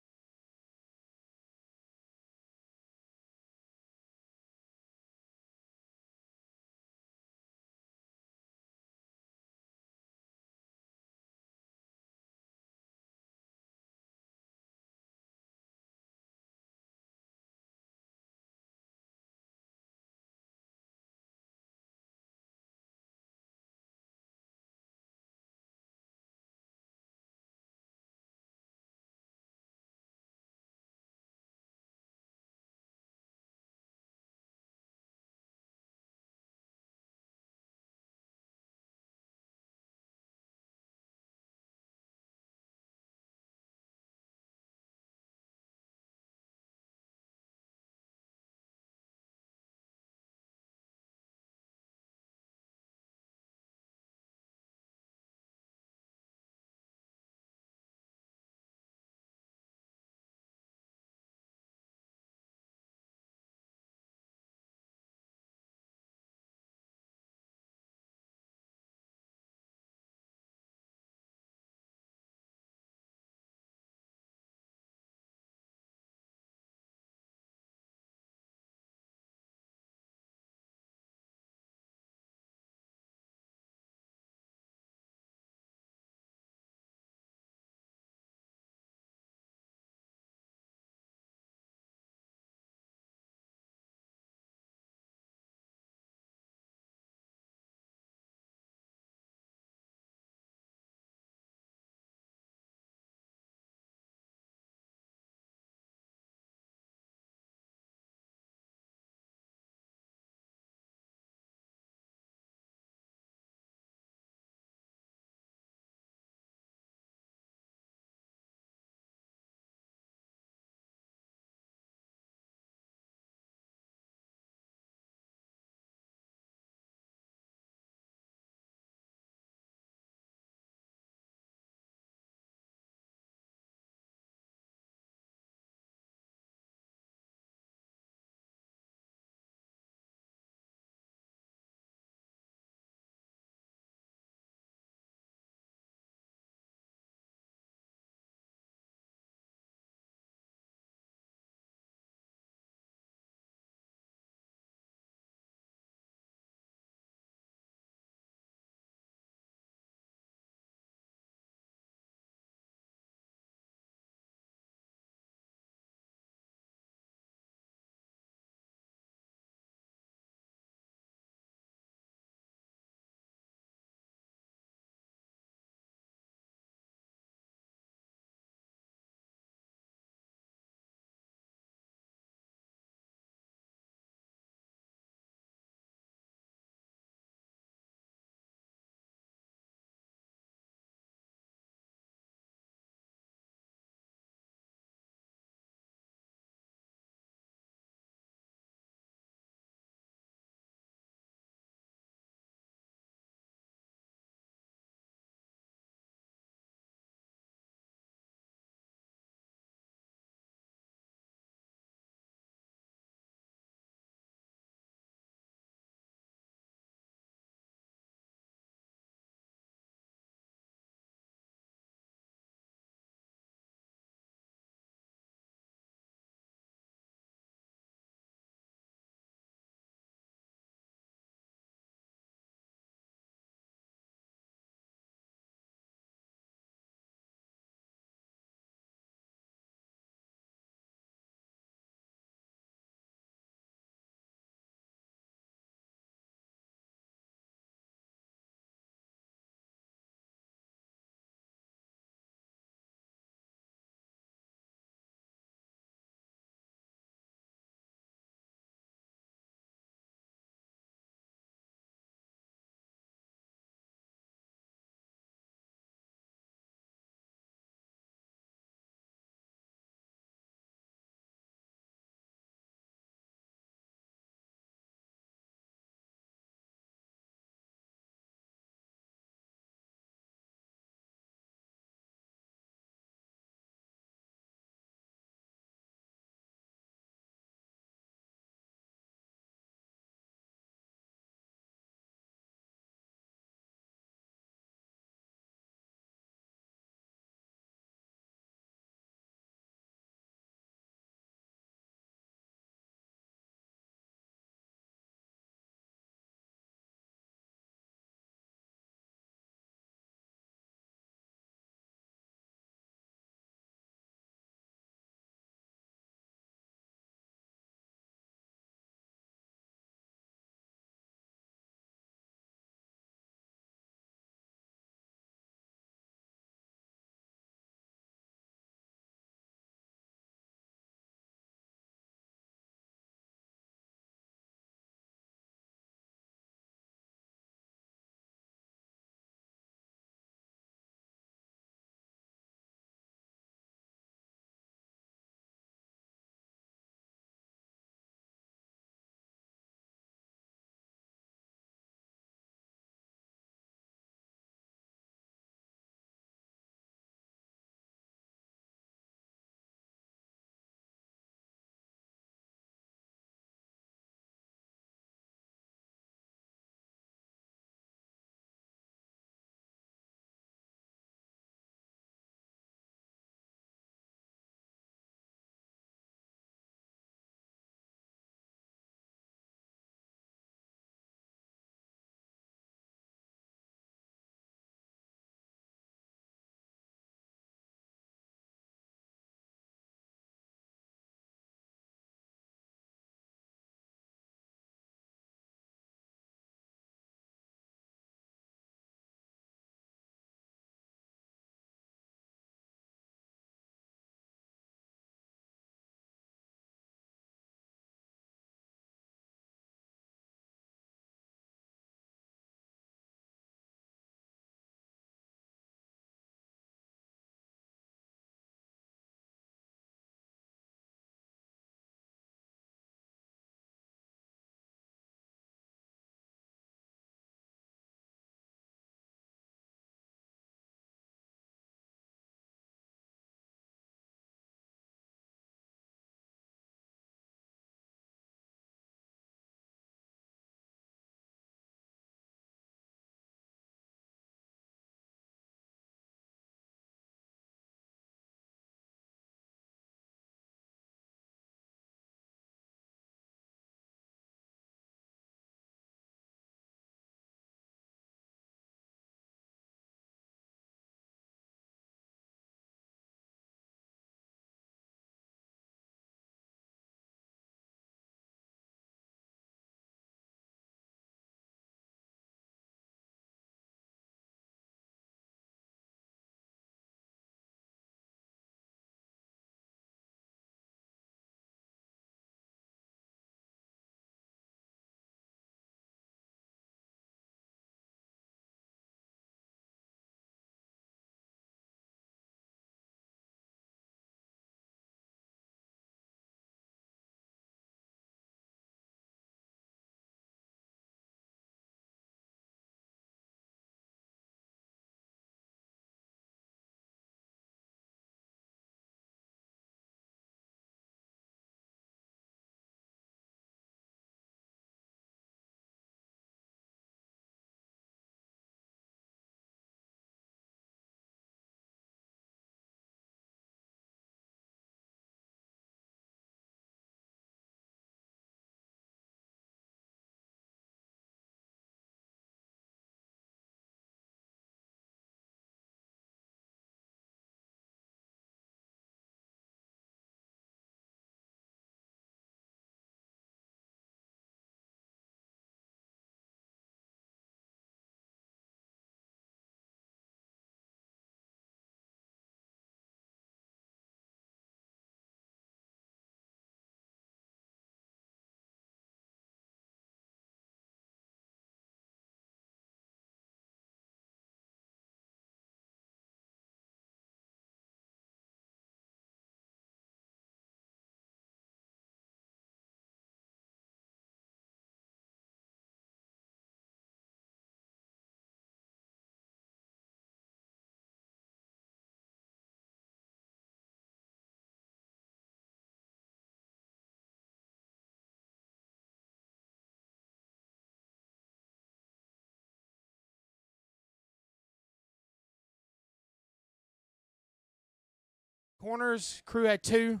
Corners, Krewe had 2.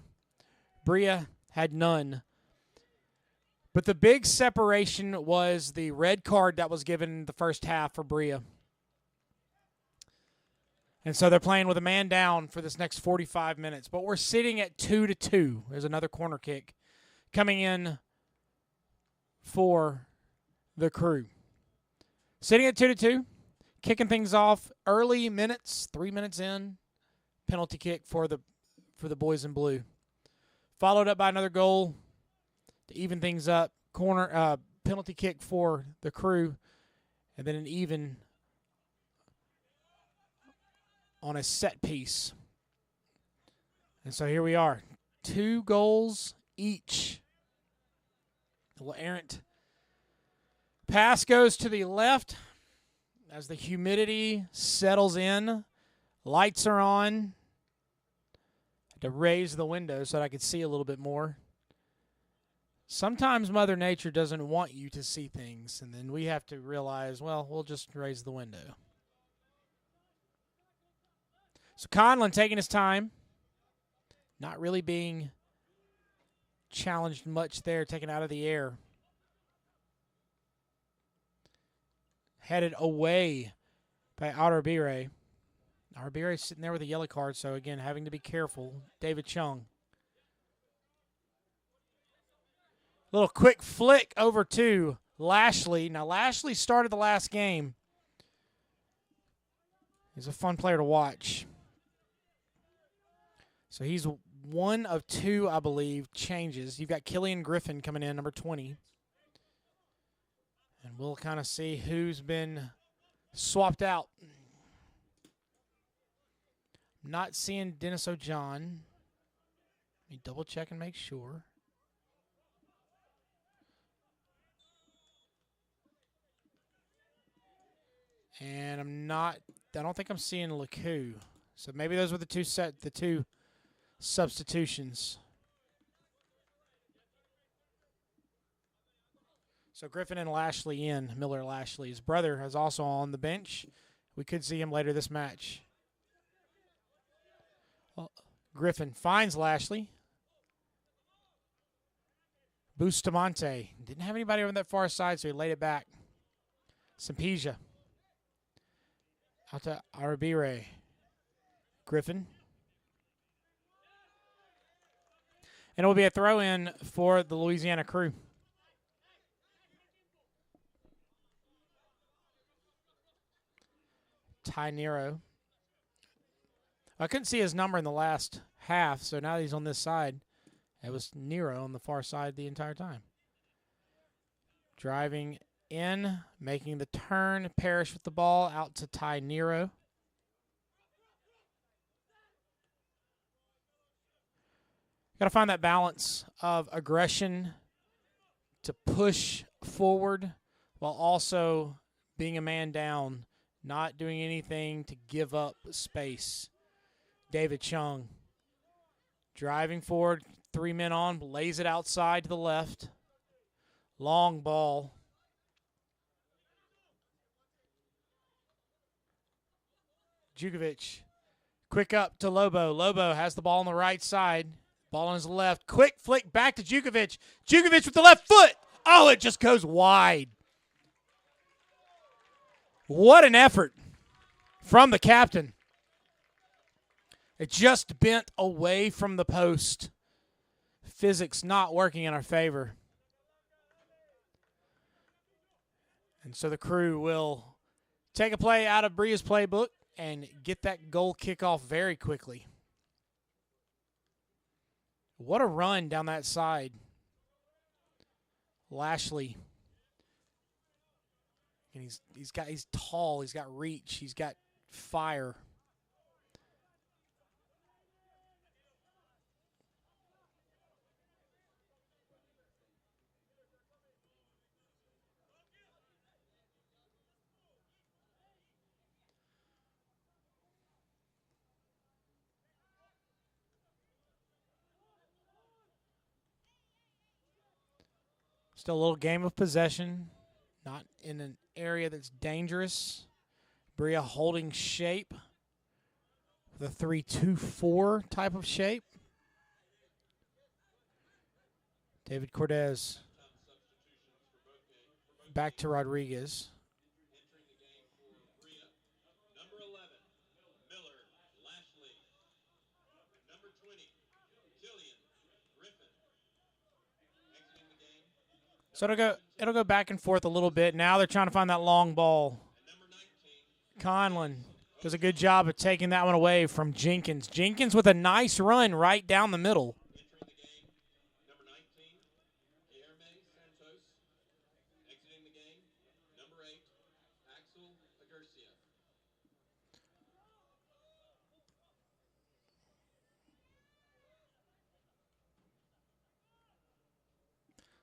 Brilla had none. But the big separation was the red card that was given in the first half for Brilla. And so they're playing with a man down for this next 45 minutes. But we're sitting at 2-2. There's another corner kick coming in for the Krewe. Sitting at 2-2, kicking things off early minutes, 3 minutes in, penalty kick for the boys in blue. Followed up by another goal to even things up. Penalty kick for the Krewe, and then an even on a set piece. And so here we are, 2 goals each. A little errant pass goes to the left as the humidity settles in. Lights are on. Had to raise the window so that I could see a little bit more. Sometimes Mother Nature doesn't want you to see things, and then we have to realize, well, we'll just raise the window. So Conlon taking his time, not really being challenged much there, taken out of the air. Headed away by Arabire. Arabire sitting there with a yellow card, so again, having to be careful. David Chung. Little quick flick over to Lashley. Now, Lashley started the last game. He's a fun player to watch. So he's one of 2, I believe, changes. You've got Killian Griffin coming in, number 20. And we'll kind of see who's been swapped out. Not seeing Dennis O'John. Let me double check and make sure. And I don't think I'm seeing LeCoux. So maybe those were the two substitutions. So Griffin and Lashley in. Miller Lashley. His brother is also on the bench. We could see him later this match. Well, Griffin finds Lashley. Bustamante. Didn't have anybody on that far side, so he laid it back. Sampija. Out to Arabire. Griffin. And it will be a throw-in for the Louisiana Krewe. Ty Nero. I couldn't see his number in the last half, so now he's on this side. It was Nero on the far side the entire time. Driving in, making the turn, Parrish with the ball, out to Ty Nero. Got to find that balance of aggression to push forward while also being a man down, not doing anything to give up space. David Chung driving forward, 3 men on, lays it outside to the left. Long ball. Jukovic, quick up to Lobo. Lobo has the ball on the right side. Ball on his left. Quick flick back to Jukovic. Jukovic with the left foot. Oh, it just goes wide. What an effort from the captain. It just bent away from the post. Physics not working in our favor. And so the Krewe will take a play out of Brilla's playbook and get that goal kickoff very quickly. What a run down that side. Lashley. And he's tall, he's got reach, he's got fire. Still a little game of possession, not in an area that's dangerous. Brilla holding shape the 3-2-4 type of shape. David Cortez back to Rodriguez. So it'll go back and forth a little bit. Now they're trying to find that long ball. Conlon does a good job of taking that one away from Jenkins. Jenkins with a nice run right down the middle.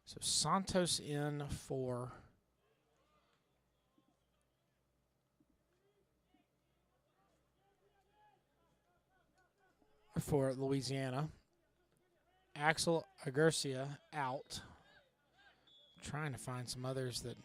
So Santos in for Louisiana. Axel Aguircia out. I'm trying to find some others that.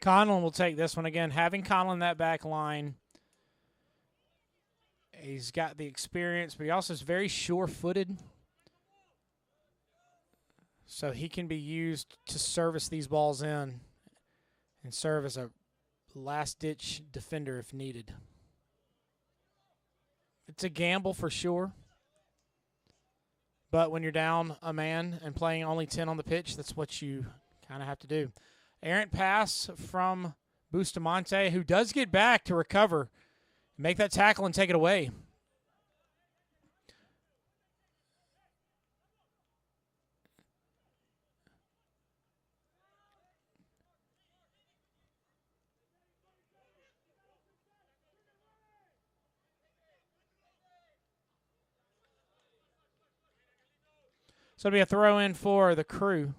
Conlon will take this one again. Having Conlon that back line, he's got the experience, but he also is very sure-footed. So he can be used to service these balls in and serve as a last-ditch defender if needed. It's a gamble for sure. But when you're down a man and playing only 10 on the pitch, that's what you kind of have to do. Errant pass from Bustamante, who does get back to recover, make that tackle and take it away. So it'll be a throw-in for the Crew.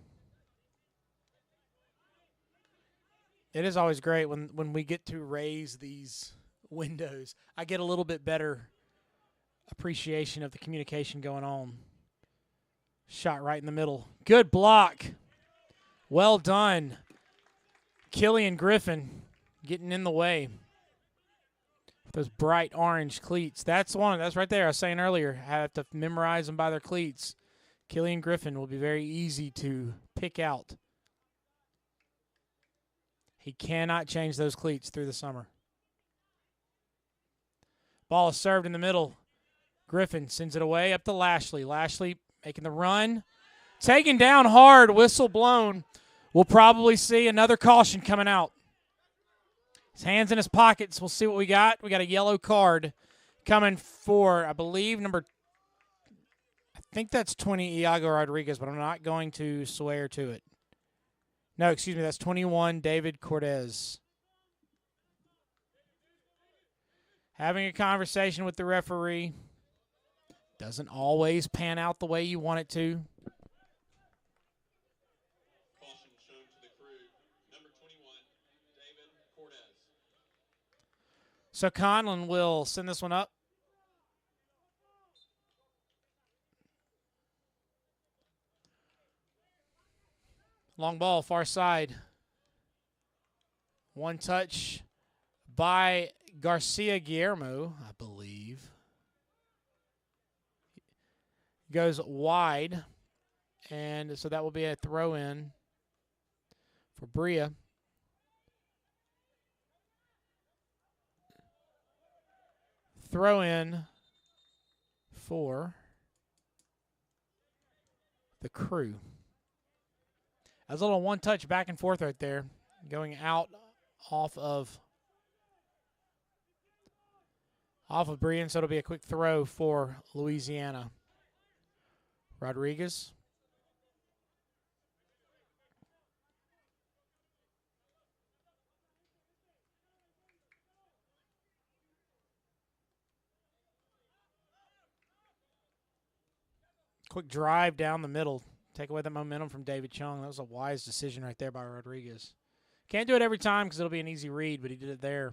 It is always great when we get to raise these windows. I get a little bit better appreciation of the communication going on. Shot right in the middle. Good block. Well done. Killian Griffin getting in the way. Those bright orange cleats. That's right there. I was saying earlier, I have to memorize them by their cleats. Killian Griffin will be very easy to pick out. He cannot change those cleats through the summer. Ball is served in the middle. Griffin sends it away up to Lashley. Lashley making the run. Taken down hard, whistle blown. We'll probably see another caution coming out. His hands in his pockets. We'll see what we got. We got a yellow card coming for, I believe, I think that's 20 Iago Rodriguez, but I'm not going to swear to it. No, excuse me, that's 21 David Cortez. Having a conversation with the referee. Doesn't always pan out the way you want it to.
Caution shown to the Crew. Number 21, David Cortez.
So Conlon will send this one up. Long ball, far side. One touch by Garcia Guillermo, I believe. Goes wide, and so that will be a throw-in for Brilla. Throw-in for the Crew. That was a little one-touch back and forth right there, going out off of Brilla, so it'll be a quick throw for Louisiana. Rodriguez. Quick drive down the middle. Take away the momentum from David Chung. That was a wise decision right there by Rodriguez. Can't do it every time because it'll be an easy read, but he did it there.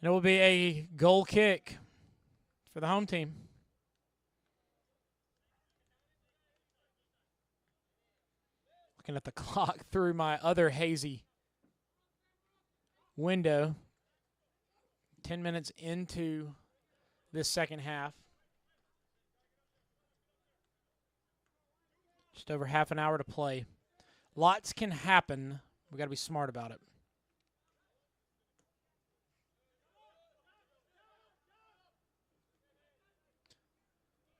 And it will be a goal kick for the home team. Looking at the clock through my other hazy window. 10 minutes into this second half. Just over half an hour to play. Lots can happen. We got to be smart about it.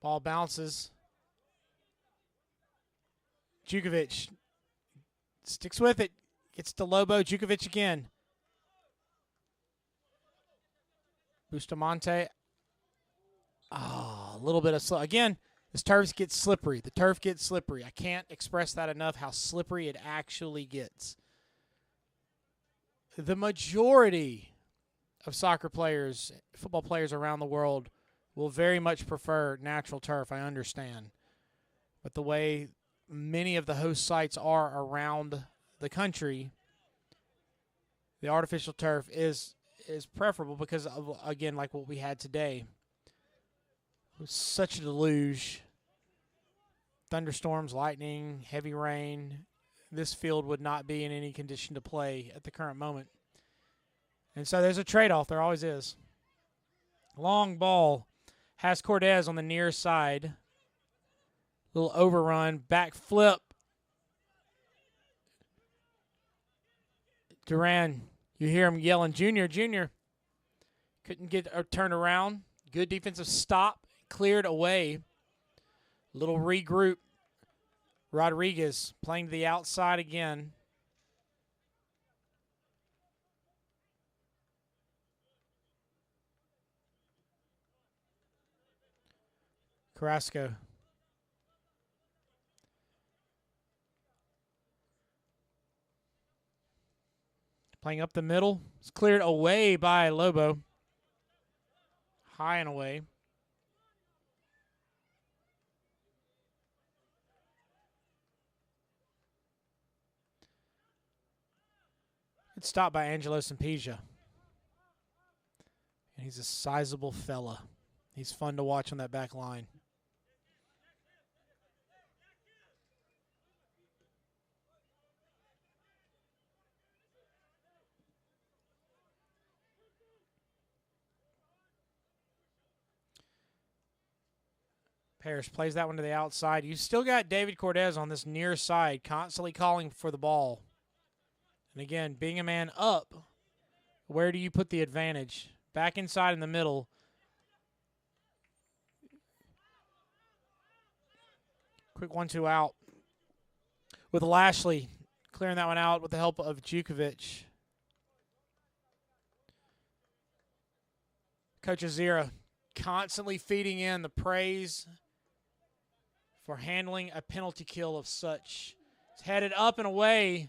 Ball bounces. Jukovic sticks with it. Gets to Lobo. Jukovic again. Bustamante. A little bit of slow. Again, this turf gets slippery. The turf gets slippery. I can't express that enough, how slippery it actually gets. The majority of soccer players, football players around the world will very much prefer natural turf, I understand. But the way many of the host sites are around the country, the artificial turf is preferable because of, again, like what we had today. It was such a deluge. Thunderstorms, lightning, heavy rain. This field would not be in any condition to play at the current moment. And so there's a trade-off. There always is. Long ball has Cortez on the near side. Little overrun, back flip. Duran, you hear him yelling, Junior, Junior. Couldn't get a turn around. Good defensive stop. Cleared away. Little regroup. Rodriguez playing to the outside again. Carrasco. Playing up the middle. It's cleared away by Lobo. High and away. Good stop by Angelo Sampiglia. And he's a sizable fella. He's fun to watch on that back line. Parrish plays that one to the outside. You still got David Cortez on this near side, constantly calling for the ball. And again, being a man up, where do you put the advantage? Back inside in the middle. Quick 1-2 out. With Lashley clearing that one out with the help of Jukovic. Coach Azira constantly feeding in the praise for handling a penalty kill of such. It's headed up and away,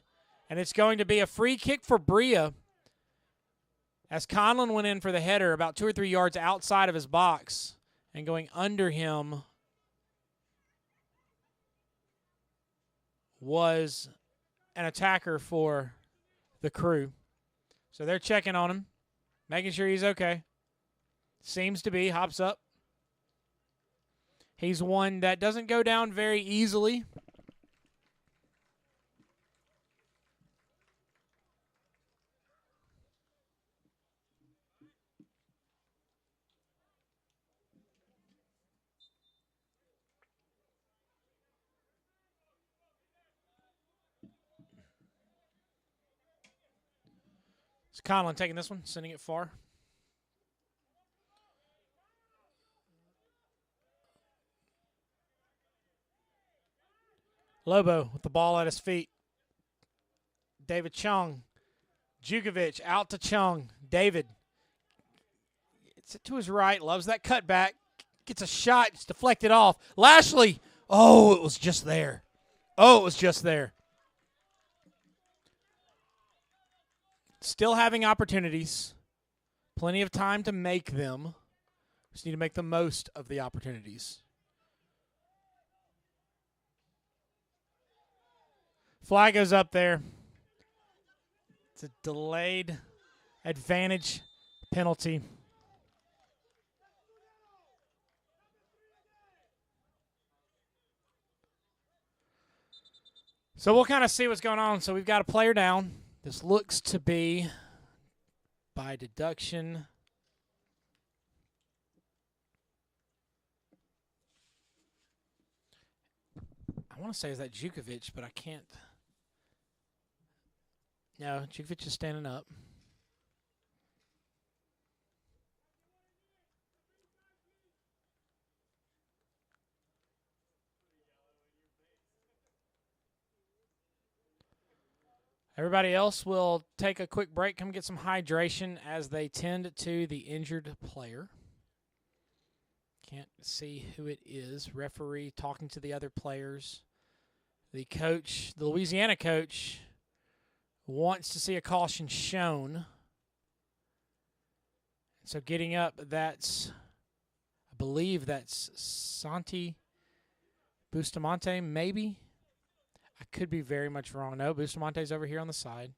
and it's going to be a free kick for Brilla as Conlon went in for the header about 2 or 3 yards outside of his box, and going under him was an attacker for the Crew. So they're checking on him, making sure he's okay. Seems to be. Hops up. He's one that doesn't go down very easily. It's Conlon taking this one, sending it far. Lobo with the ball at his feet. David Chung. Jukovic out to Chung. David. It's to his right. Loves that cutback. Gets a shot. It's deflected off. Lashley. Oh, it was just there. Oh, it was just there. Still having opportunities. Plenty of time to make them. Just need to make the most of the opportunities. Flag goes up there. It's a delayed advantage Penalty. So we'll kind of see what's going on. So we've got a player down. This looks to be by deduction. I want to say is that Jukovic, but I can't. No, Jukovic is standing up. Everybody else will take a quick break, come get some hydration as they tend to the injured player. Can't see who it is. Referee talking to the other players. The coach, the Louisiana coach, wants to see a caution shown. So getting up, I believe that's Santi Bustamante, maybe. I could be very much wrong. No, Bustamante's over here on the side.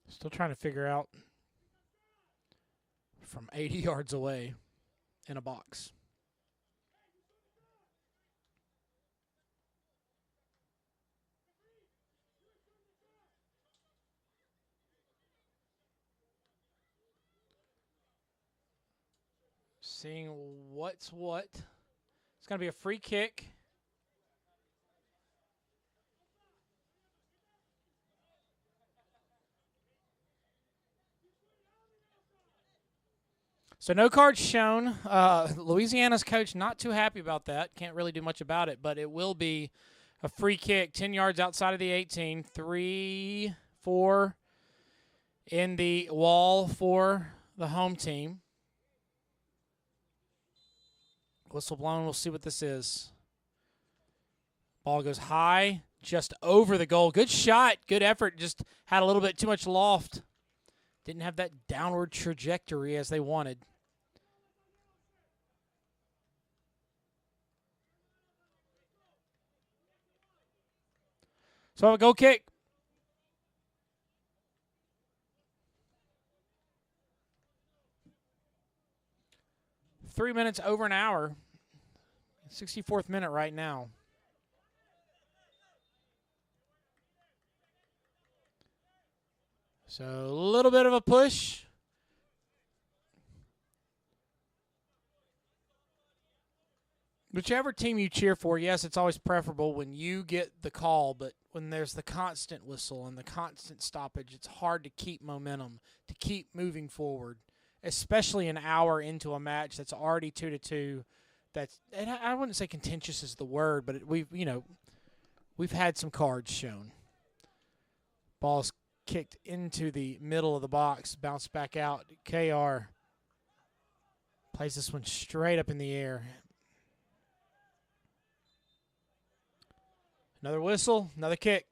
Still trying to figure out from 80 yards away in a box. Seeing what's what. It's going to be a free kick. So no cards shown. Louisiana's coach not too happy about that. Can't really do much about it, but it will be a free kick 10 yards outside of the 18. 3-4 in the wall for the home team. Whistle blown. We'll see what this is. Ball goes high, just over the goal. Good shot. Good effort. Just had a little bit too much loft. Didn't have that downward trajectory as they wanted. So a goal kick. Three minutes over an hour. 64th minute right now. So a little bit of a push. Whichever team you cheer for, yes, it's always preferable when you get the call, but when there's the constant whistle and the constant stoppage, it's hard to keep momentum, to keep moving forward, especially an hour into a match that's already 2-2. That's, and I wouldn't say contentious is the word, but we've had some cards shown. Ball's kicked into the middle of the box, bounced back out. KR plays this one straight up in the air. Another whistle, another kick.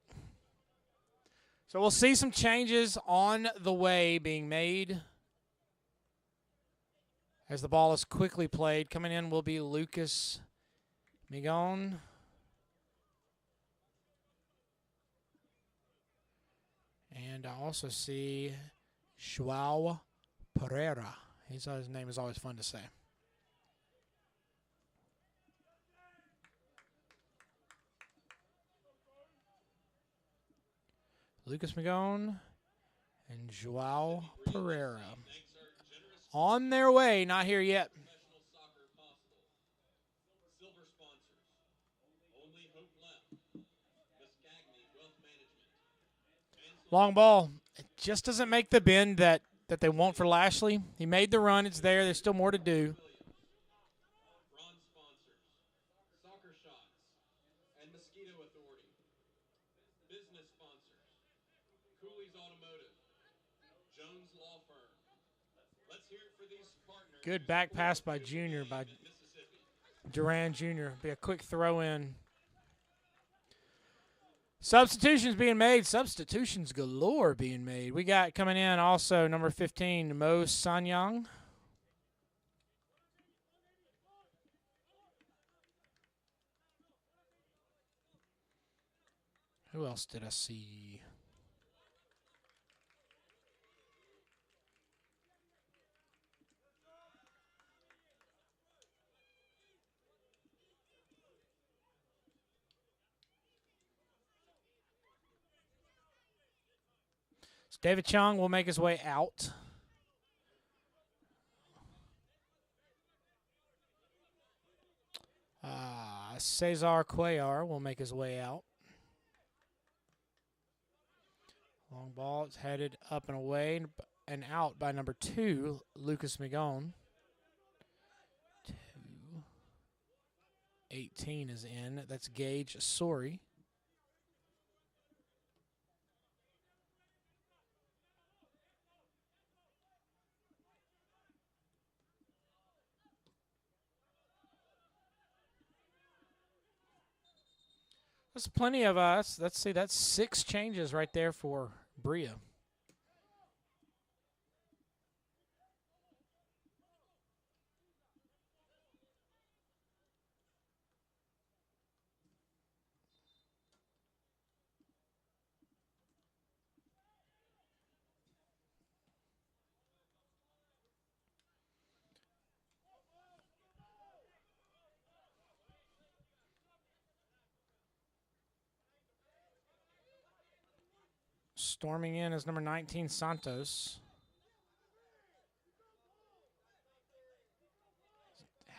So we'll see some changes on the way being made as the ball is quickly played. Coming in will be Lucas Migon. And I also see João Pereira. His name is always fun to say. Lucas Migon and João Pereira. On their way, not here yet. Long ball. It just doesn't make the bend that they want for Lashley. He made the run. It's there. There's still more to do. Good back pass by Junior, by Duran Jr. Be a quick throw in. Substitutions being made. Substitutions galore being made. We got coming in also number 15, Mo Sanyang. Who else did I see? So David Chung will make his way out. Cesar Cuellar will make his way out. Long ball is headed up and away and out by number 2, Lucas Migon. 18 is in. That's Gage Sorry. There's plenty of us. Let's see, that's 6 changes right there for Bria. Storming in is number 19, Santos.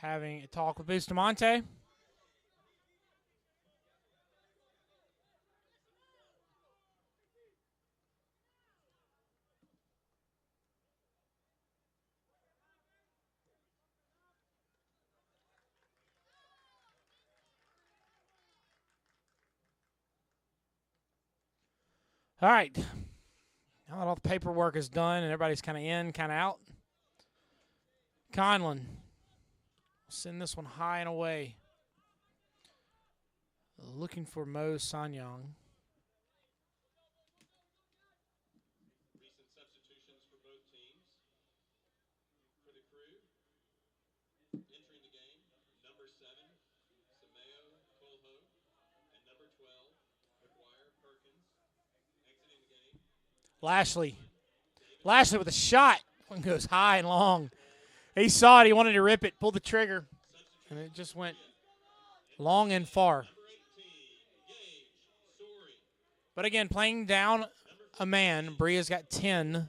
Having a talk with Bustamante. All right. Now that all the paperwork is done and everybody's kind of in, kind of out, Conlon will send this one high and away. Looking for Mo Sanyang.
Recent substitutions for both teams. For the Crew, entering the game, number 7, Sameo Colho, and number 12, McGuire Perkins. Exiting the game,
Lashley with a shot. One goes high and long. He saw it. He wanted to rip it. Pulled the trigger. And it just went long and far.
number 18, Gage Sorry,
But again, playing down a man, Bria's got 10.
Sanyang,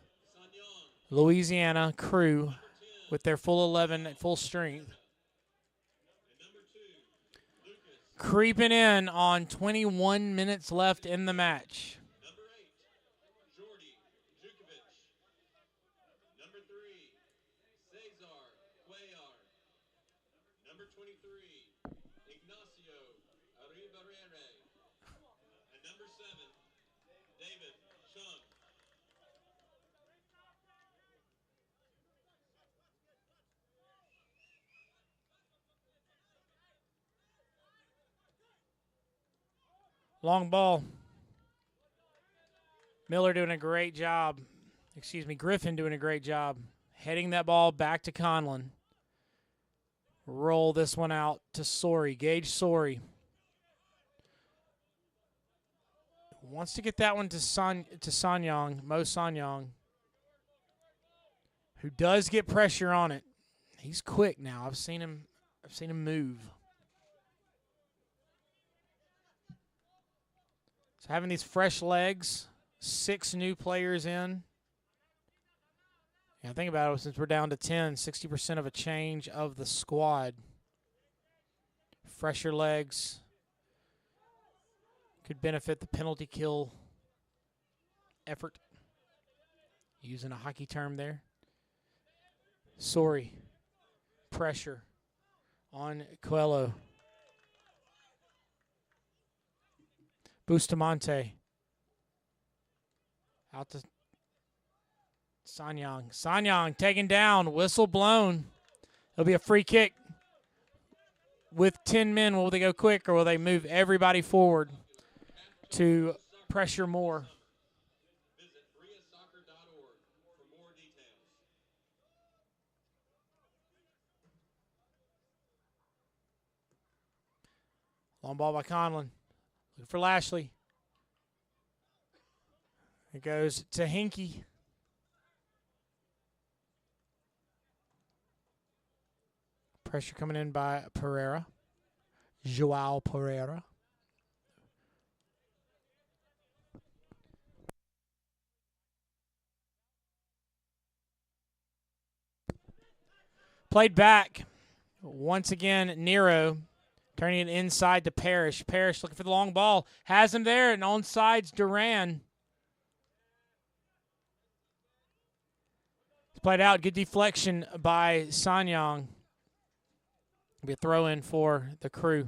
Louisiana Crew with their full 11 at full strength.
and number 2, Lucas.
Creeping in on 21 minutes left in the match.
Number 8, Jordy Jukovic. Number 3, Cesar Cuellar. Number 23, Ignacio Arribarere. And number 7, David Chung.
Long ball. Miller doing a great job. Griffin doing a great job. Heading that ball back to Conlon. Roll this one out to Sorry. Gage Sorry. Wants to get that one to Sanyang, Mo Sanyang, who does get pressure on it. He's quick now. I've seen him move. So having these fresh legs, 6 new players in. Yeah, think about it, since we're down to 10, 60% of a change of the squad. Fresher legs could benefit the penalty kill effort. Using a hockey term there. Sorry. Pressure on Coelho. Bustamante. Out to Sanyang. Sanyang taken down. Whistle blown. It'll be a free kick. with 10 men, will they go quick or will they move everybody forward to pressure more?
Visit briasoccer.org for more details.
Long ball by Conlon. Looking for Lashley. It goes to Hinkie. Pressure coming in by Pereira. Joao Pereira. Played back. Once again, Nero turning it inside to Parrish. Parrish looking for the long ball. Has him there, and on sides, Duran. It's played out. Good deflection by Sanyang. Be a throw in for the Crew.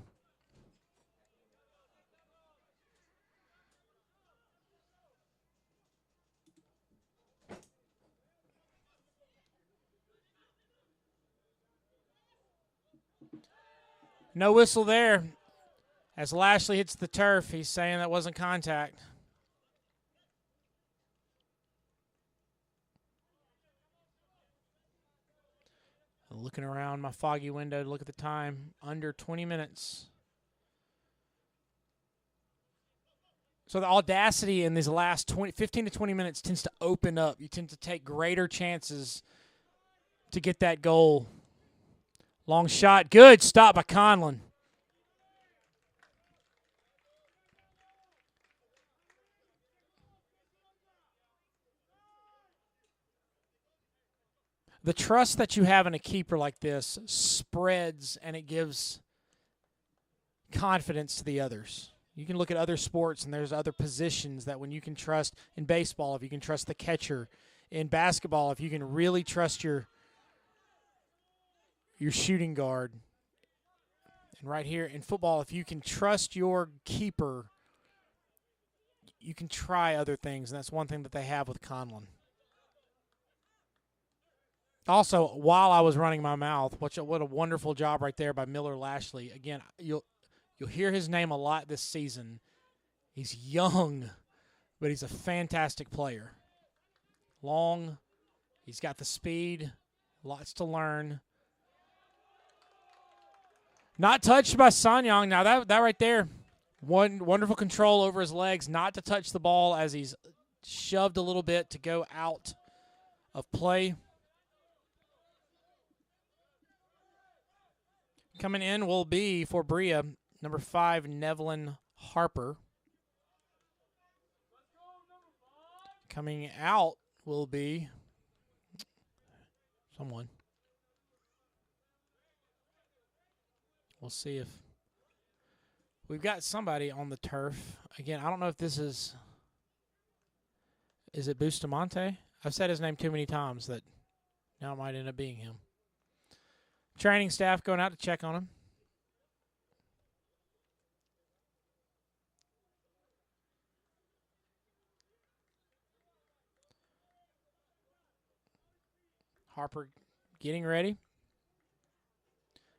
No whistle there. As Lashley hits the turf, he's saying that wasn't contact. Looking around my foggy window to look at the time. Under 20 minutes. So the audacity in these last 15 to 20 minutes tends to open up. You tend to take greater chances to get that goal. Long shot. Good stop by Conlon. The trust that you have in a keeper like this spreads, and it gives confidence to the others. You can look at other sports, and there's other positions that when you can trust. In baseball, if you can trust the catcher. In basketball, if you can really trust your shooting guard. And right here in football, if you can trust your keeper, you can try other things, and that's one thing that they have with Conlon. Also, while I was running my mouth, what a wonderful job right there by Miller Lashley. Again, you'll hear his name a lot this season. He's young, but he's a fantastic player. Long, he's got the speed, lots to learn. Not touched by Sanyang. Now that right there, wonderful control over his legs, not to touch the ball as he's shoved a little bit to go out of play. Coming in will be, for Bria, number 5, Nevlin Harper. Coming out will be someone. We'll see if we've got somebody on the turf. Again, I don't know if this is it Bustamante? I've said his name too many times that now it might end up being him. Training staff going out to check on him. Harper getting ready.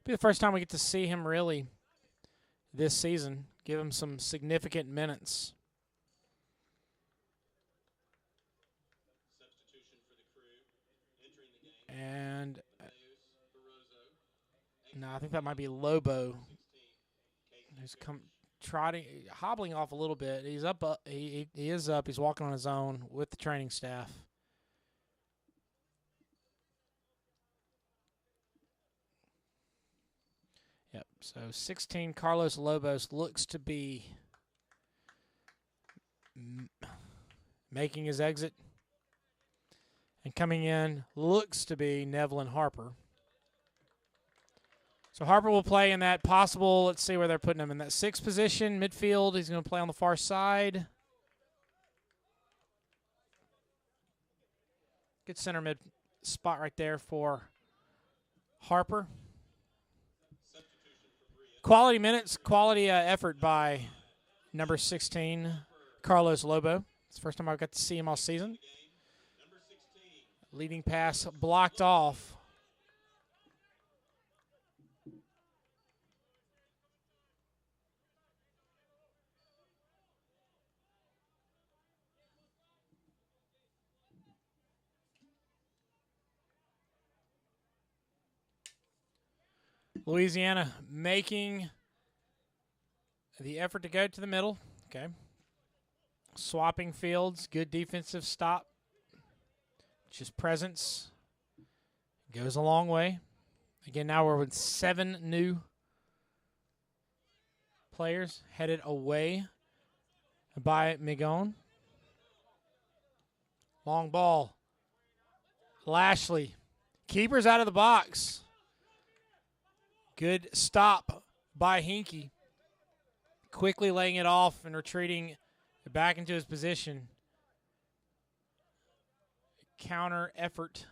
Be the first time we get to see him really this season. Give him some significant minutes.
Substitution for the Crew. Entering the game.
And no, I think that might be Lobo. He's hobbling off a little bit. He's up. He is up. He's walking on his own with the training staff. Yep. So 16, Carlos Lobos looks to be making his exit. And coming in looks to be Nevlin Harper. So Harper will play in that possible, let's see where they're putting him, in that 6th position, midfield. He's going to play on the far side. Good center mid spot right there for Harper. Quality minutes, quality effort by number 16, Carlos Lobo. It's the first time I've got to see him all season. Leading pass blocked off. Louisiana making the effort to go to the middle. Okay. Swapping fields. Good defensive stop. Just presence goes a long way. Again, now we're with 7 new players headed away by Migon. Long ball. Lashley. Keeper's out of the box. Good stop by Hinkie. Quickly laying it off and retreating back into his position. Counter effort.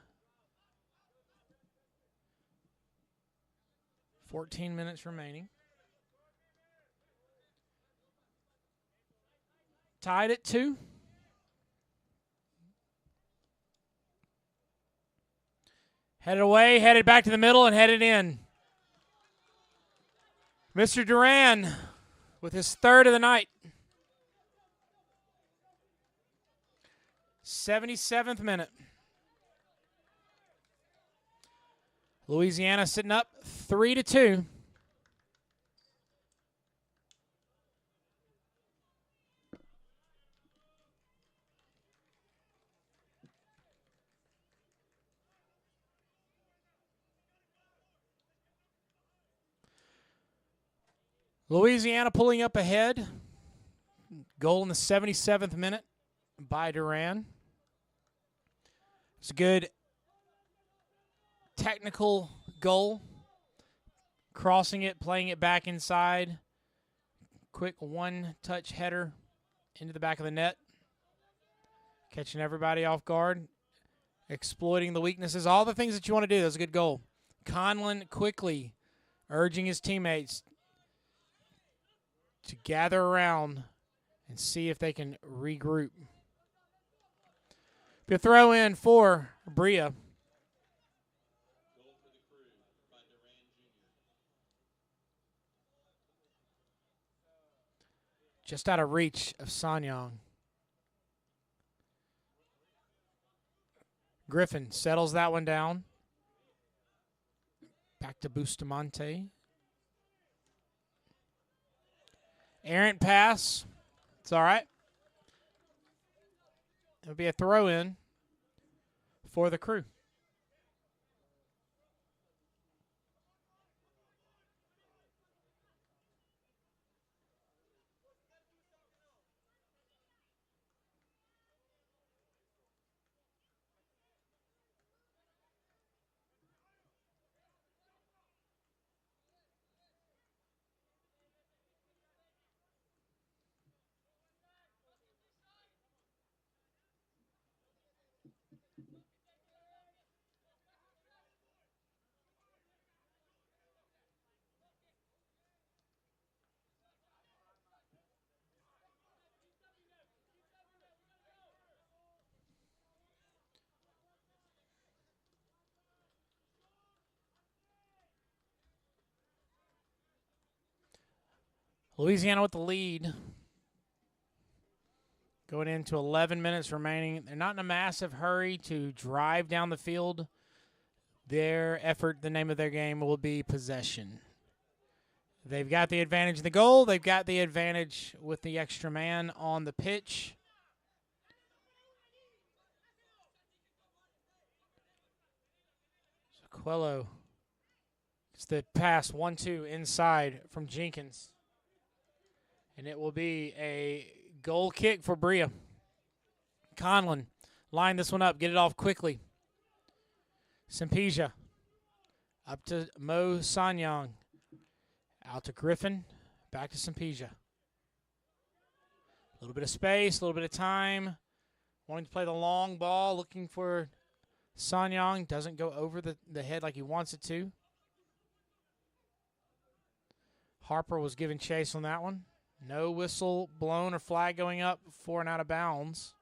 14 minutes remaining. Tied at 2. Headed away, headed back to the middle, and headed in. Mr. Duran with his 3rd of the night. 77th minute. Louisiana sitting up 3-2. Louisiana pulling up ahead. Goal in the 77th minute by Duran. It's a good technical goal. Crossing it, playing it back inside. Quick one-touch header into the back of the net. Catching everybody off guard. Exploiting the weaknesses. All the things that you want to do. That's a good goal. Conlon quickly urging his teammates to gather around and see if they can regroup. Be a throw in for Bria.
Goal for the Crew by Duran Jr.
Just out of reach of Sanyang. Griffin settles that one down. Back to Bustamante. Errant pass. It's all right. It'll be a throw-in for the Crew. Louisiana with the lead. Going into 11 minutes remaining. They're not in a massive hurry to drive down the field. Their effort, the name of their game, will be possession. They've got the advantage in the goal. They've got the advantage with the extra man on the pitch. So Coelho gets the pass 1-2 inside from Jenkins. And it will be a goal kick for Bria. Conlon line this one up, get it off quickly. Simpeja up to Mo Sanyang. Out to Griffin, back to Simpeja. A little bit of space, a little bit of time. Wanting to play the long ball, looking for Sanyang. Doesn't go over the head like he wants it to. Harper was given chase on that one. No whistle blown or flag going up for and out of bounds.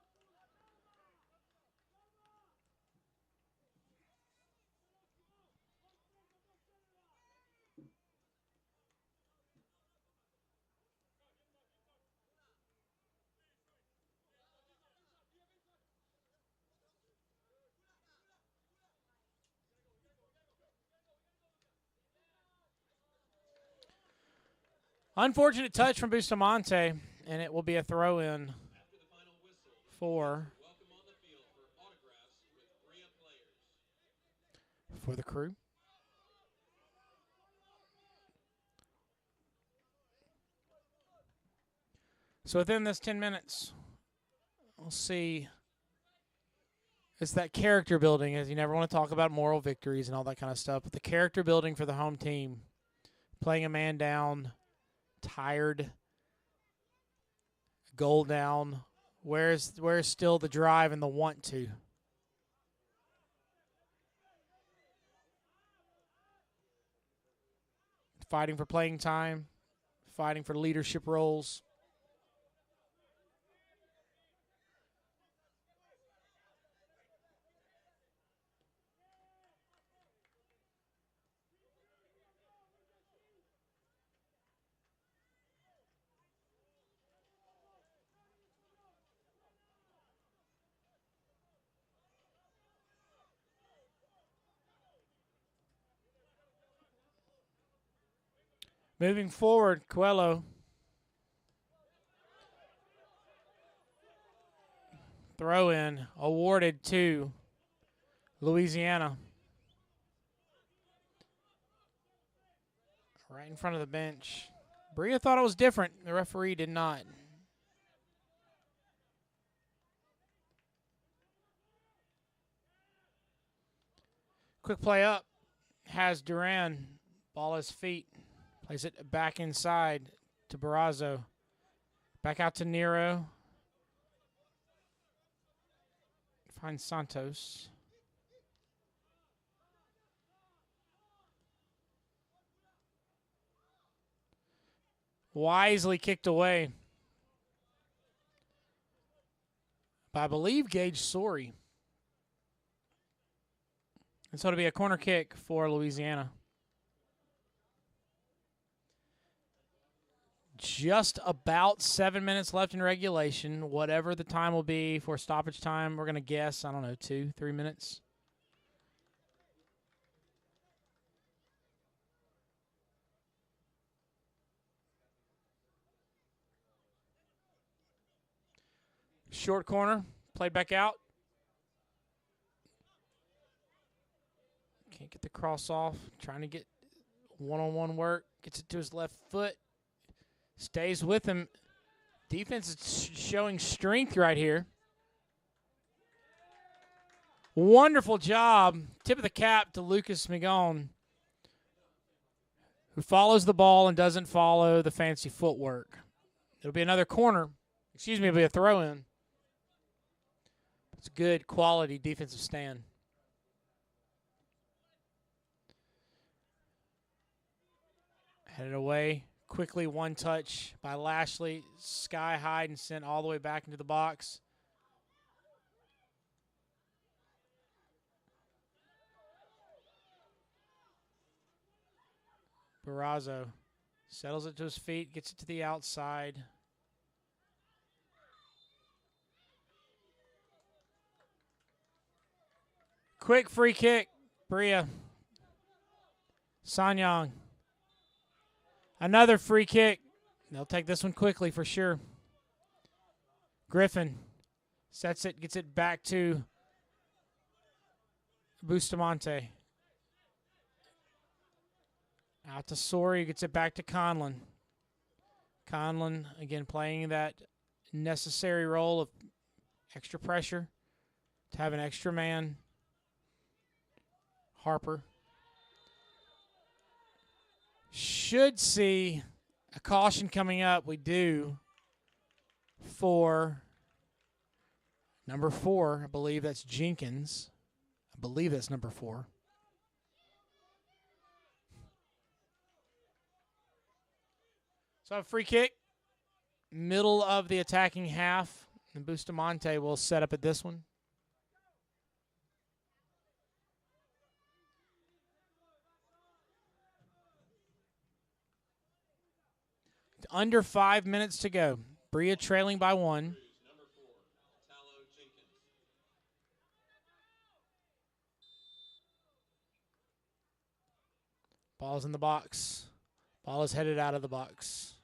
Unfortunate touch from Bustamante, and it will be a throw-in for the Crew. So within this 10 minutes, we'll see. It's that character building, as you never want to talk about moral victories and all that kind of stuff, but the character building for the home team, playing a man down, tired, goal down. Where's still the drive and the want to? Fighting for playing time, fighting for leadership roles. Moving forward, Coelho. Throw in awarded to Louisiana. Right in front of the bench. Bria thought it was different. The referee did not. Quick play up. Has Duran. Ball at his feet. Plays it back inside to Barrazo. Back out to Nero. Finds Santos. Wisely kicked away by, I believe, Gage Sorey. And so it'll be a corner kick for Louisiana. Just about 7 minutes left in regulation. Whatever the time will be for stoppage time, we're going to guess, I don't know, 2-3 minutes. Short corner, played back out. Can't get the cross off. Trying to get one-on-one work. Gets it to his left foot. Stays with him. Defense is showing strength right here. Wonderful job. Tip of the cap to Lucas Migon, who follows the ball and doesn't follow the fancy footwork. It'll be another corner. Excuse me, it'll be a throw-in. It's a good quality defensive stand. Headed away. Quickly, one touch by Lashley. Sky high and sent all the way back into the box. Barrazo settles it to his feet, gets it to the outside. Quick free kick, Bria. Sanyang. Another free kick. They'll take this one quickly for sure. Griffin sets it, gets it back to Bustamante. Out to Sorey, gets it back to Conlon. Conlon, again, playing that necessary role of extra pressure to have an extra man. Harper. Should see a caution coming up. We do for number 4. I believe that's Jenkins. I believe that's number 4. So a free kick, middle of the attacking half, and Bustamante will set up at this one. Under 5 minutes to go. Bria trailing by 1.
Number 4, Tallow Jenkins.
Ball's in the box. Ball is headed out of the box.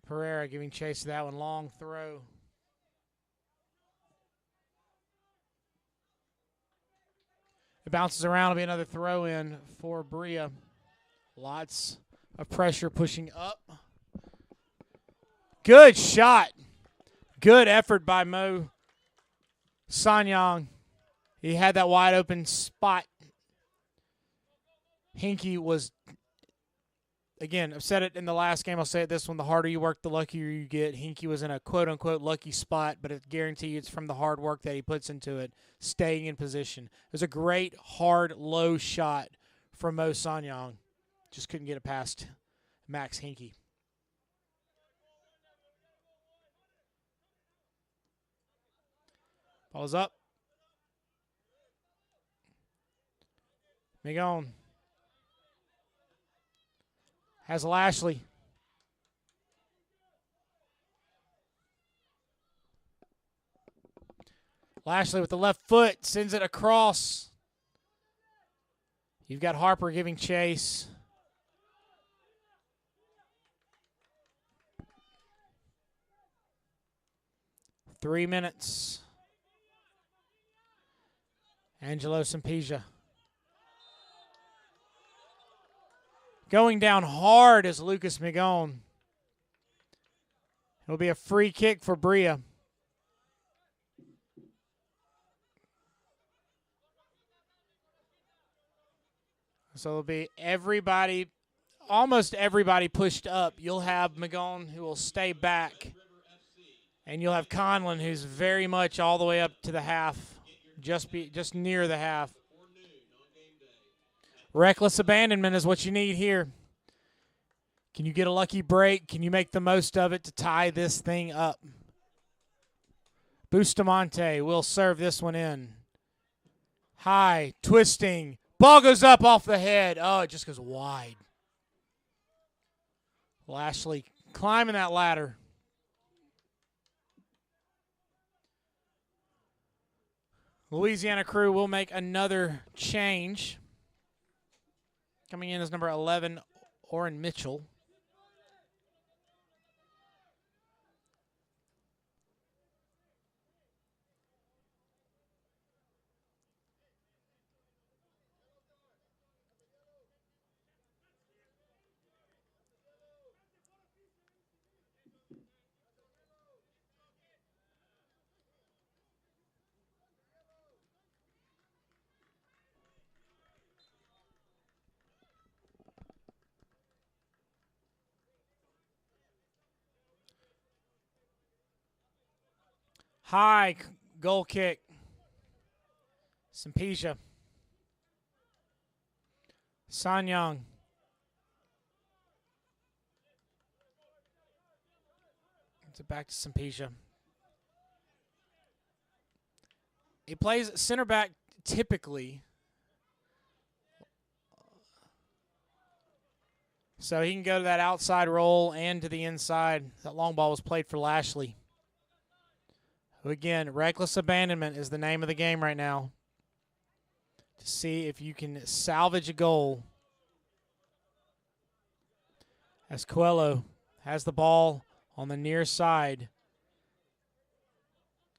Pereira giving chase to that one. Long throw. It bounces around. It'll be another throw in for Bria. Lots of pressure pushing up. Good shot. Good effort by Mo Sanyang. He had that wide open spot. Hinkie was, again, I've said it in the last game, I'll say it this one, the harder you work, the luckier you get. Hinkie was in a quote-unquote lucky spot, but I guarantee you it's from the hard work that he puts into it, staying in position. It was a great, hard, low shot from Mo Sanyang. Just couldn't get it past Max Hinkie. Ball is up. Migon has Lashley. Lashley with the left foot sends it across. You've got Harper giving chase. Three minutes. Angelo Sampija. Going down hard is Lucas Migon. It'll be a free kick for Bria. So it'll be everybody, almost everybody pushed up. You'll have Migon who will stay back. And you'll have Conlon who's very much all the way up to the half, just near the half. Reckless abandonment is what you need here. Can you get a lucky break? Can you make the most of it to tie this thing up? Bustamante will serve this one in. High, twisting. Ball goes up off the head. Oh, it just goes wide. Lashley climbing that ladder. Louisiana crew will make another change. Coming in is number 11, Orrin Mitchell. High goal kick. Sampija. Sanyang. It's back to Sampija. He plays center back typically. So he can go to that outside roll and to the inside. That long ball was played for Lashley. Again, reckless abandonment is the name of the game right now. To see if you can salvage a goal. As Coelho has the ball on the near side.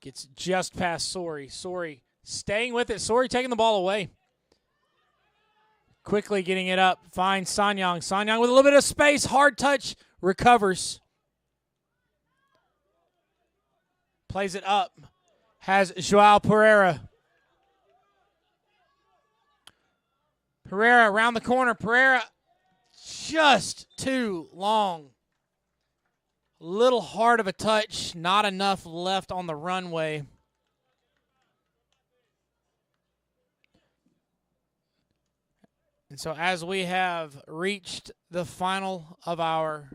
Gets just past Sori. Sori staying with it. Sori taking the ball away. Quickly getting it up. Finds Sanyang. Sanyang with a little bit of space. Hard touch. Recovers. Plays it up. Has Joao Pereira. Pereira around the corner. Pereira just too long. A little hard of a touch. Not enough left on the runway. And so as we have reached the final of our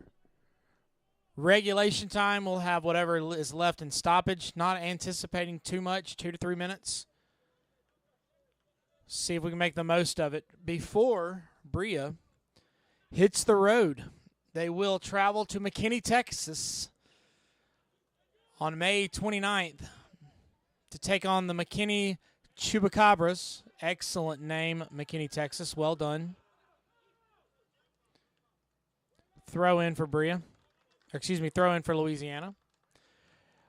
regulation time, we'll have whatever is left in stoppage. Not anticipating too much, 2 to 3 minutes. See if we can make the most of it before Bria hits the road. They will travel to McKinney, Texas on May 29th to take on the McKinney Chupacabras. Excellent name, McKinney, Texas. Well done. Throw in for Bria. throw in for Louisiana.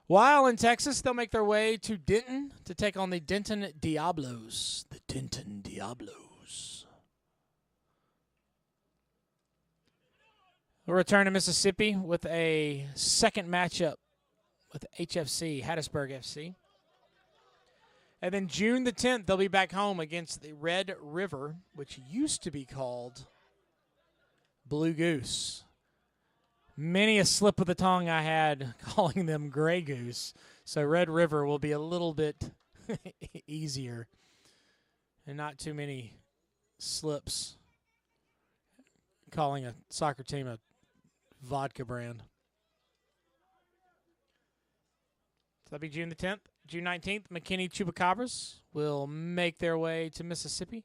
While in Texas, they'll make their way to Denton to take on the Denton Diablos. The Denton Diablos. We'll return to Mississippi with a second matchup with HFC, Hattiesburg FC. And then June the 10th, they'll be back home against the Red River, which used to be called Blue Goose. Many a slip of the tongue I had calling them Gray Goose. So Red River will be a little bit easier and not too many slips calling a soccer team a vodka brand. So that'll be June the 10th. June 19th, McKinney Chupacabras will make their way to Mississippi.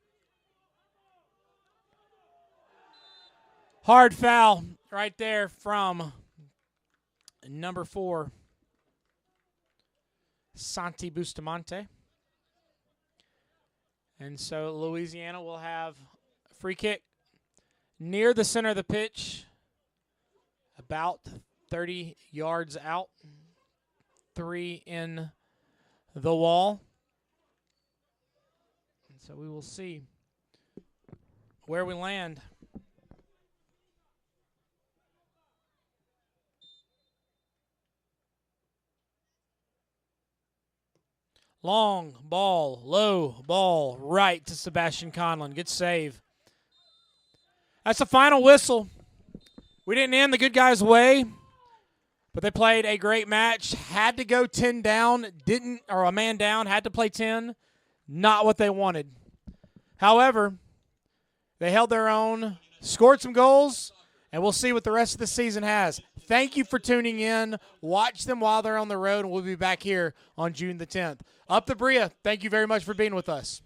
Hard foul right there from number 4, Santi Bustamante. And so Louisiana will have a free kick near the center of the pitch, about 30 yards out, 3 in the wall. And so we will see where we land. Long ball, low ball, right to Sebastian Conlon. Good save. That's the final whistle. We didn't end the good guys' way, but they played a great match. Had to go 10 down, or a man down, had to play 10. Not what they wanted. However, they held their own, scored some goals, and we'll see what the rest of the season has. Thank you for tuning in. Watch them while they're on the road, and we'll be back here on June the 10th. Up the Bria, thank you very much for being with us.